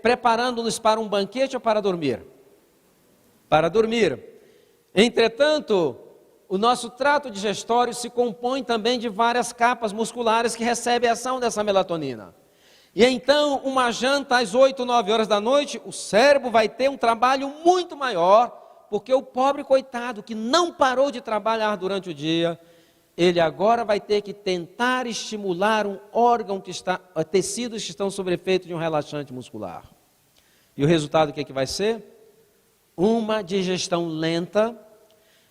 preparando-nos para um banquete ou para dormir? Para dormir. Entretanto, o nosso trato digestório se compõe também de várias capas musculares que recebem a ação dessa melatonina. E então, uma janta às 8, 9 horas da noite, o cérebro vai ter um trabalho muito maior, porque o pobre coitado que não parou de trabalhar durante o dia, ele agora vai ter que tentar estimular um órgão que está, tecidos que estão sob efeito de um relaxante muscular. E o resultado o que vai ser? Uma digestão lenta,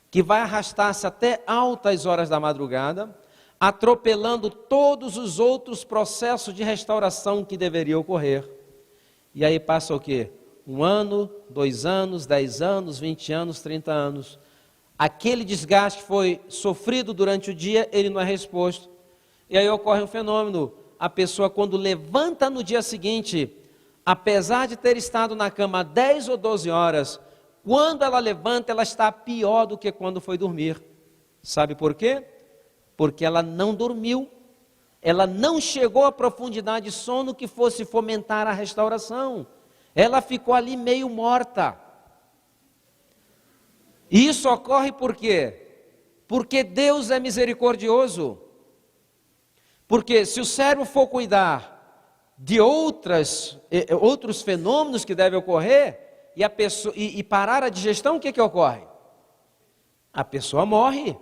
que vai arrastar-se até altas horas da madrugada, atropelando todos os outros processos de restauração que deveriam ocorrer. E aí passa o quê? 1 ano, 2 anos, 10 anos, 20 anos, 30 anos. Aquele desgaste que foi sofrido durante o dia, ele não é reposto. E aí ocorre um fenômeno, a pessoa quando levanta no dia seguinte, apesar de ter estado na cama 10 ou 12 horas, quando ela levanta, ela está pior do que quando foi dormir. Sabe por quê? Porque ela não dormiu, ela não chegou à profundidade de sono que fosse fomentar a restauração. Ela ficou ali meio morta. E isso ocorre por quê? Porque Deus é misericordioso. Porque se o cérebro for cuidar de outros fenômenos que devem ocorrer, e parar a digestão, o que ocorre? A pessoa morre.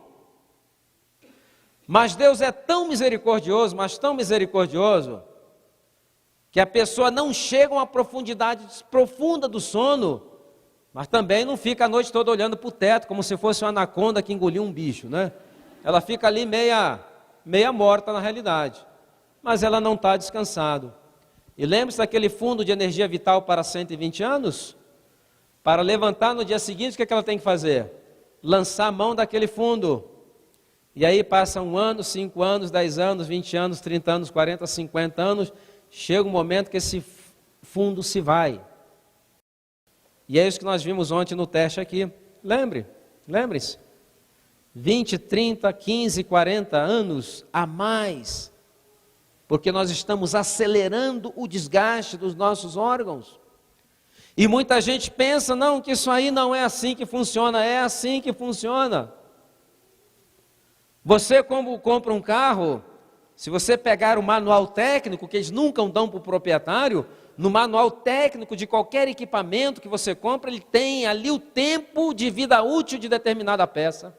Mas Deus é tão misericordioso, mas tão misericordioso, que a pessoa não chega a uma profundidade profunda do sono, mas também não fica a noite toda olhando para o teto, como se fosse uma anaconda que engoliu um bicho, né? Ela fica ali meia morta na realidade, mas ela não está descansada. E lembre-se daquele fundo de energia vital para 120 anos? Para levantar no dia seguinte, o que ela tem que fazer? Lançar a mão daquele fundo. E aí passa 1 ano, 5 anos, 10 anos, 20 anos, 30 anos, 40, 50 anos, chega um momento que esse fundo se vai. E é isso que nós vimos ontem no teste aqui. Lembre-se. 20, 30, 15, 40 anos a mais, porque nós estamos acelerando o desgaste dos nossos órgãos. E muita gente pensa, não, que isso aí não é assim que funciona. É assim que funciona. Você, como compra um carro, se você pegar o manual técnico, que eles nunca dão para o proprietário, no manual técnico de qualquer equipamento que você compra, ele tem ali o tempo de vida útil de determinada peça.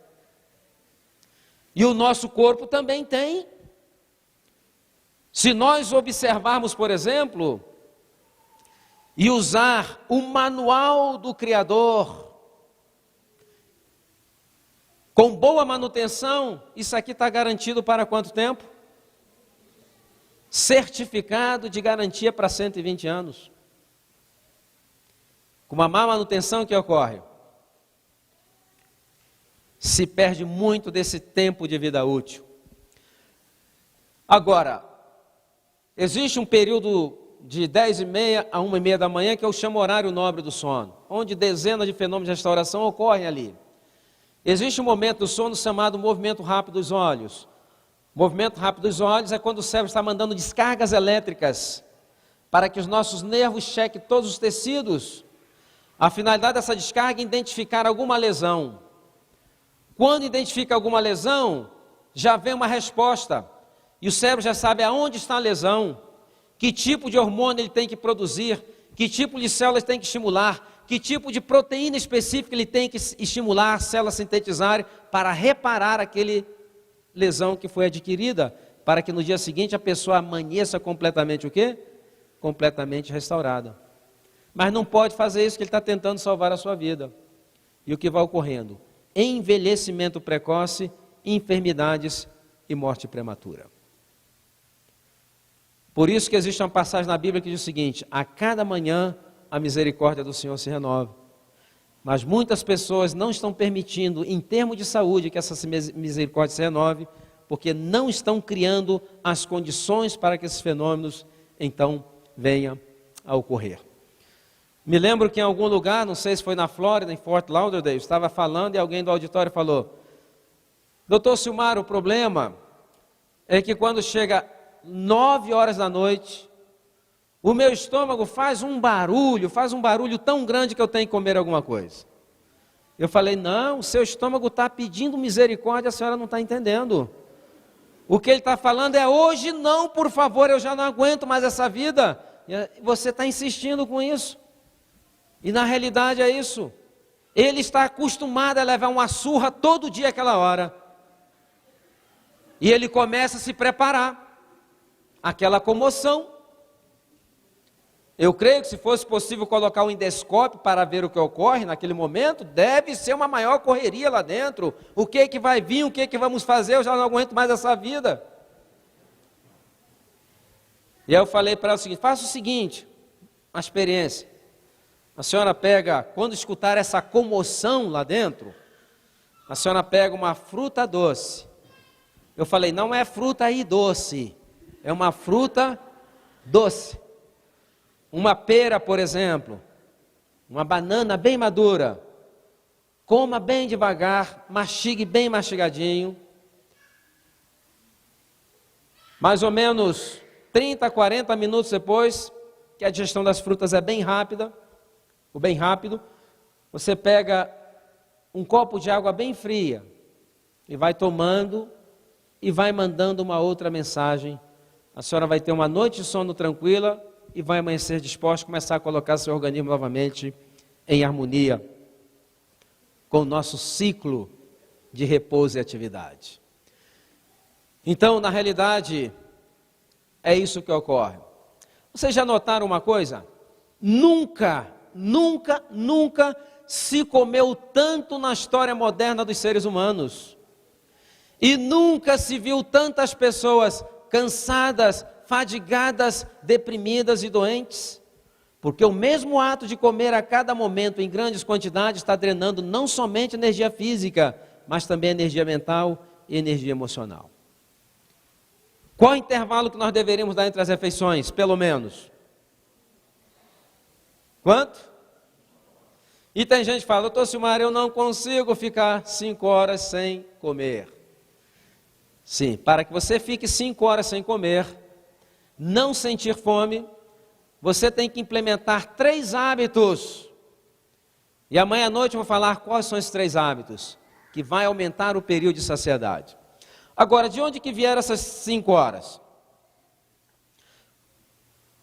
E o nosso corpo também tem. Se nós observarmos, por exemplo, e usar o manual do Criador, com boa manutenção, isso aqui está garantido para quanto tempo? Certificado de garantia para 120 anos. Com uma má manutenção, o que ocorre? Se perde muito desse tempo de vida útil. Agora, existe um período de 10h30 a 1h30 da manhã, que eu chamo horário nobre do sono, onde dezenas de fenômenos de restauração ocorrem ali. Existe um momento do sono chamado movimento rápido dos olhos. Movimento rápido dos olhos é quando o cérebro está mandando descargas elétricas para que os nossos nervos chequem todos os tecidos. A finalidade dessa descarga é identificar alguma lesão. Quando identifica alguma lesão, já vem uma resposta. E o cérebro já sabe aonde está a lesão, que tipo de hormônio ele tem que produzir, que tipo de células tem que estimular, que tipo de proteína específica ele tem que estimular as células sintetizarem para reparar aquele lesão que foi adquirida, para que no dia seguinte a pessoa amanheça completamente o quê? Completamente restaurada. Mas não pode fazer isso, que ele está tentando salvar a sua vida. E o que vai ocorrendo? Envelhecimento precoce, enfermidades e morte prematura. Por isso que existe uma passagem na Bíblia que diz o seguinte: a cada manhã a misericórdia do Senhor se renova. Mas muitas pessoas não estão permitindo, em termos de saúde, que essa misericórdia se renove, porque não estão criando as condições para que esses fenômenos, então, venham a ocorrer. Me lembro que em algum lugar, não sei se foi na Flórida, em Fort Lauderdale, estava falando e alguém do auditório falou: Dr. Silmar, o problema é que quando chega 9 horas da noite, o meu estômago faz um barulho tão grande que eu tenho que comer alguma coisa. Eu falei: não, o seu estômago está pedindo misericórdia, a senhora não está entendendo. O que ele está falando é: hoje não, por favor, eu já não aguento mais essa vida. E você está insistindo com isso. E na realidade é isso. Ele está acostumado a levar uma surra todo dia àquela hora. E ele começa a se preparar. Aquela comoção. Eu creio que se fosse possível colocar um endoscópio para ver o que ocorre naquele momento, deve ser uma maior correria lá dentro. O que vai vir, o que vamos fazer, eu já não aguento mais essa vida. E aí eu falei para ela o seguinte: faça o seguinte, uma experiência. A senhora pega, quando escutar essa comoção lá dentro, a senhora pega uma fruta doce. Eu falei: não é fruta aí doce, é uma fruta doce. Uma pera, por exemplo, uma banana bem madura, Coma bem devagar, mastigue bem mastigadinho. Mais ou menos 30, 40 minutos depois, que a digestão das frutas é bem rápida, ou bem rápido, você pega um copo de água bem fria e vai tomando e vai mandando uma outra mensagem. A senhora vai ter uma noite de sono tranquila e vai amanhecer disposta a começar a colocar seu organismo novamente em harmonia com o nosso ciclo de repouso e atividade. Então, na realidade, é isso que ocorre. Vocês já notaram uma coisa? Nunca se comeu tanto na história moderna dos seres humanos. E nunca se viu tantas pessoas cansadas, fadigadas, deprimidas e doentes. Porque o mesmo ato de comer a cada momento em grandes quantidades está drenando não somente energia física, mas também energia mental e energia emocional. Qual o intervalo que nós deveríamos dar entre as refeições, pelo menos? Quanto? E tem gente que fala, doutor Silmar, eu não consigo ficar 5 horas sem comer. Sim, para que você fique 5 horas sem comer, não sentir fome, você tem que implementar 3 hábitos. E amanhã à noite eu vou falar quais são esses 3 hábitos, que vai aumentar o período de saciedade. Agora, de onde que vieram essas 5 horas?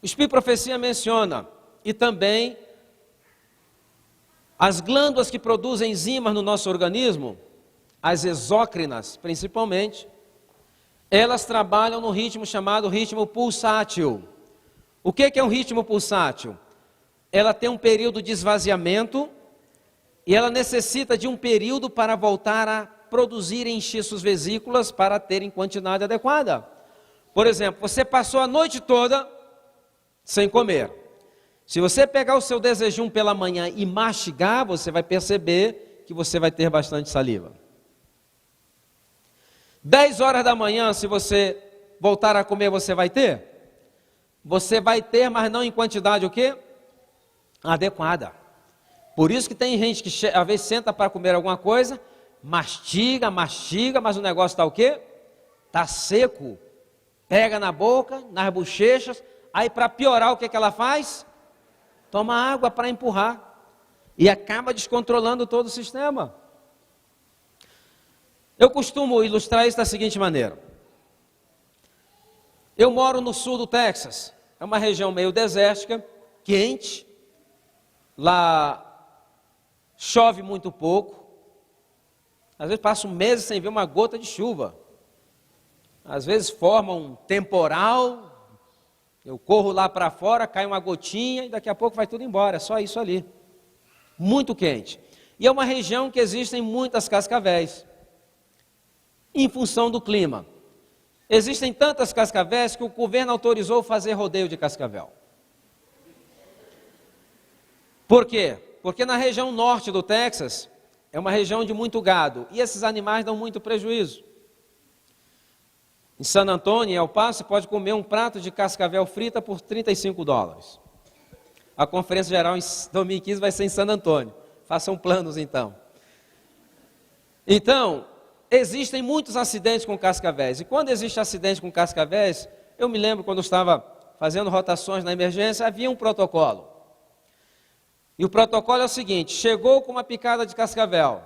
O Espírito de Profecia menciona, e também as glândulas que produzem enzimas no nosso organismo, as exócrinas principalmente, elas trabalham no ritmo chamado ritmo pulsátil. O que é um ritmo pulsátil? Ela tem um período de esvaziamento e ela necessita de um período para voltar a produzir e encher suas vesículas para terem quantidade adequada. Por exemplo, você passou a noite toda sem comer. Se você pegar o seu desejum pela manhã e mastigar, você vai perceber que você vai ter bastante saliva. 10 horas da manhã, se você voltar a comer, você vai ter? Você vai ter, mas não em quantidade o quê? Adequada. Por isso que tem gente que às vezes senta para comer alguma coisa, mastiga, mas o negócio está o quê? Está seco. Pega na boca, nas bochechas, aí para piorar o que ela faz? Toma água para empurrar. E acaba descontrolando todo o sistema. Eu costumo ilustrar isso da seguinte maneira. Eu moro no sul do Texas, é uma região meio desértica, quente, lá chove muito pouco, às vezes passo meses sem ver uma gota de chuva, às vezes forma um temporal, eu corro lá para fora, cai uma gotinha e daqui a pouco vai tudo embora, é só isso ali, muito quente. E é uma região que existem muitas cascavéis, em função do clima. Existem tantas cascavéis que o governo autorizou fazer rodeio de cascavel. Por quê? Porque na região norte do Texas, é uma região de muito gado, e esses animais dão muito prejuízo. Em San Antônio, em El Paso, você pode comer um prato de cascavel frita por $35. A conferência geral em 2015 vai ser em San Antônio. Façam planos então. Então, existem muitos acidentes com cascavéis, e quando existe acidente com cascavéis, eu me lembro quando eu estava fazendo rotações na emergência, havia um protocolo. E o protocolo é o seguinte, chegou com uma picada de cascavel,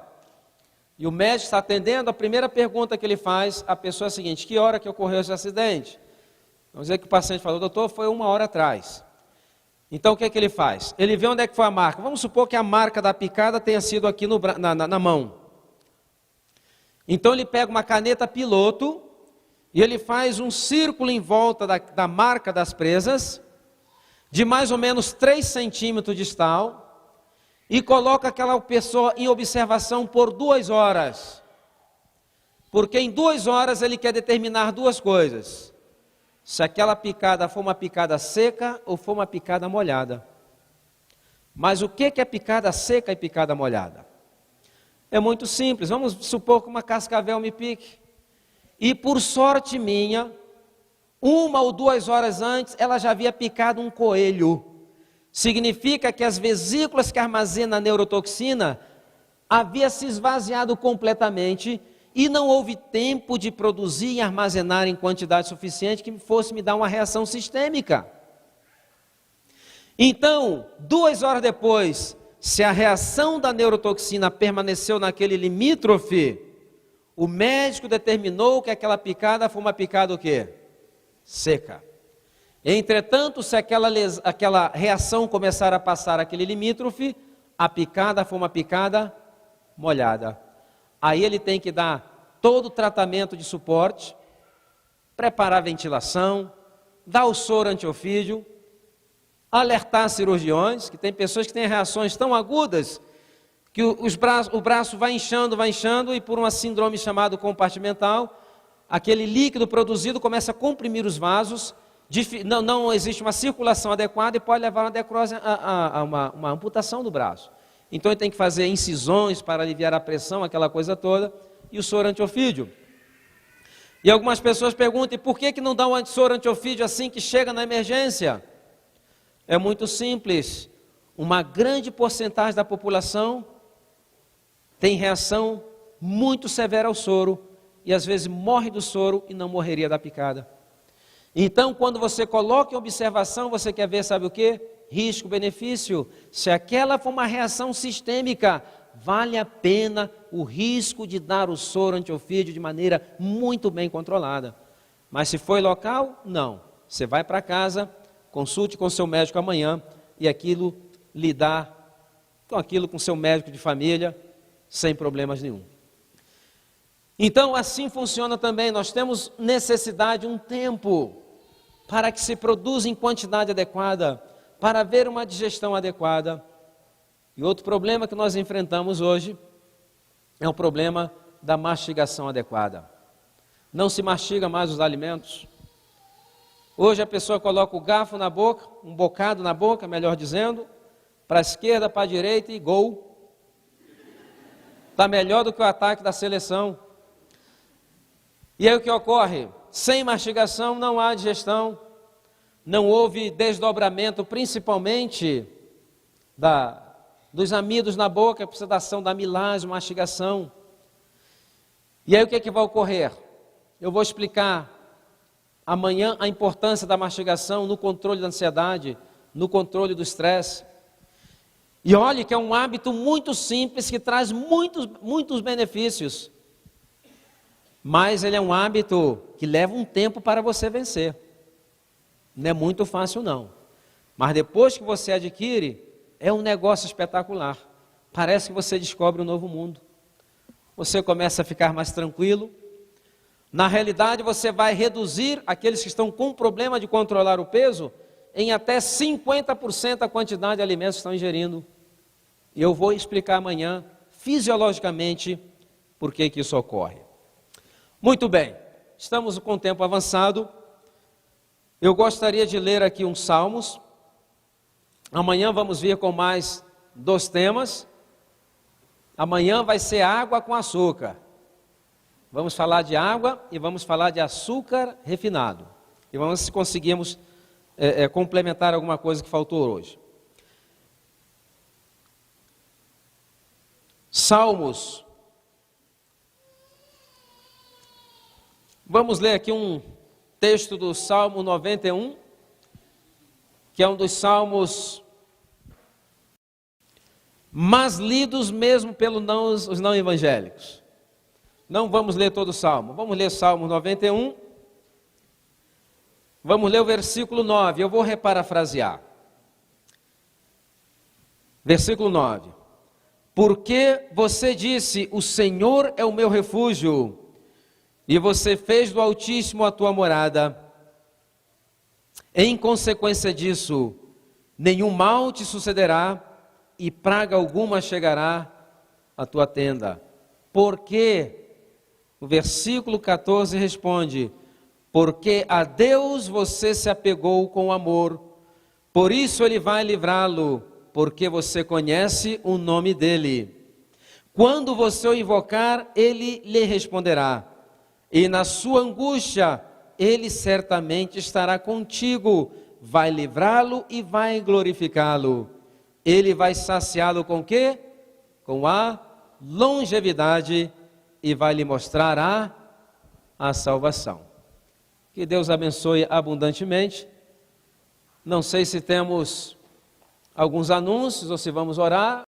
e o médico está atendendo, a primeira pergunta que ele faz, a pessoa é a seguinte, que hora que ocorreu esse acidente? Vamos dizer que o paciente falou, doutor, foi 1 hora atrás. Então o que é que ele faz? Ele vê onde é que foi a marca, vamos supor que a marca da picada tenha sido aqui na mão. Então ele pega uma caneta piloto e ele faz um círculo em volta da marca das presas, de mais ou menos 3 centímetros distal, e coloca aquela pessoa em observação por 2 horas. Porque em 2 horas ele quer determinar 2 coisas. Se aquela picada for uma picada seca ou for uma picada molhada. Mas o que é picada seca e picada molhada? É muito simples, vamos supor que uma cascavel me pique, e por sorte minha, 1 ou 2 horas antes, ela já havia picado um coelho. Significa que as vesículas que armazenam a neurotoxina havia se esvaziado completamente e não houve tempo de produzir e armazenar em quantidade suficiente que fosse me dar uma reação sistêmica. Então, 2 horas depois, se a reação da neurotoxina permaneceu naquele limítrofe, o médico determinou que aquela picada foi uma picada o quê? Seca. Entretanto, se aquela reação começar a passar aquele limítrofe, a picada foi uma picada molhada. Aí ele tem que dar todo o tratamento de suporte, preparar a ventilação, dar o soro antiofídio, alertar cirurgiões, que tem pessoas que têm reações tão agudas que o braço vai inchando e por uma síndrome chamada compartimental, aquele líquido produzido começa a comprimir os vasos, não existe uma circulação adequada e pode levar a uma necrose, a uma amputação do braço. Então ele tem que fazer incisões para aliviar a pressão, aquela coisa toda, e o soro antiofídio. E algumas pessoas perguntam, e por que não dá um soro antiofídio assim que chega na emergência? É muito simples, uma grande porcentagem da população tem reação muito severa ao soro, e às vezes morre do soro e não morreria da picada. Então, quando você coloca em observação, você quer ver, sabe o quê? Risco-benefício. Se aquela for uma reação sistêmica, vale a pena o risco de dar o soro antiofídio de maneira muito bem controlada. Mas se foi local, não. Você vai para casa, consulte com seu médico amanhã e lidar com aquilo com seu médico de família, sem problemas nenhum. Então, assim funciona também. Nós temos necessidade de um tempo para que se produza em quantidade adequada, para haver uma digestão adequada. E outro problema que nós enfrentamos hoje é o problema da mastigação adequada. Não se mastiga mais os alimentos. Hoje a pessoa coloca o garfo na boca, um bocado na boca, melhor dizendo, para a esquerda, para a direita e gol. Está melhor do que o ataque da seleção. E aí o que ocorre? Sem mastigação não há digestão, não houve desdobramento, principalmente dos amidos na boca, precisa da ação da amilase, mastigação. E aí o que vai ocorrer? Eu vou explicar amanhã a importância da mastigação no controle da ansiedade, no controle do estresse. E olhe que é um hábito muito simples que traz muitos benefícios. Mas ele é um hábito que leva um tempo para você vencer. Não é muito fácil não. Mas depois que você adquire, é um negócio espetacular. Parece que você descobre um novo mundo. Você começa a ficar mais tranquilo. Na realidade, você vai reduzir aqueles que estão com problema de controlar o peso em até 50% a quantidade de alimentos que estão ingerindo. E eu vou explicar amanhã, fisiologicamente, por que isso ocorre. Muito bem, estamos com o tempo avançado. Eu gostaria de ler aqui uns salmos. Amanhã vamos vir com mais 2 temas. Amanhã vai ser água com açúcar. Vamos falar de água e vamos falar de açúcar refinado. E vamos ver se conseguimos complementar alguma coisa que faltou hoje. Salmos. Vamos ler aqui um texto do Salmo 91, que é um dos salmos mais lidos mesmo pelos os não evangélicos. Não vamos ler todo o salmo, vamos ler Salmo 91, vamos ler o versículo 9, eu vou reparafrasear. Versículo 9: Porque você disse, o Senhor é o meu refúgio, e você fez do Altíssimo a tua morada. Em consequência disso, nenhum mal te sucederá, e praga alguma chegará à tua tenda. Porque, o versículo 14 responde, porque a Deus você se apegou com amor, por isso Ele vai livrá-lo, porque você conhece o nome dEle. Quando você o invocar, Ele lhe responderá, e na sua angústia, Ele certamente estará contigo, vai livrá-lo e vai glorificá-lo. Ele vai saciá-lo com o quê? Com a longevidade e vai lhe mostrar a salvação. Que Deus abençoe abundantemente. Não sei se temos alguns anúncios ou se vamos orar.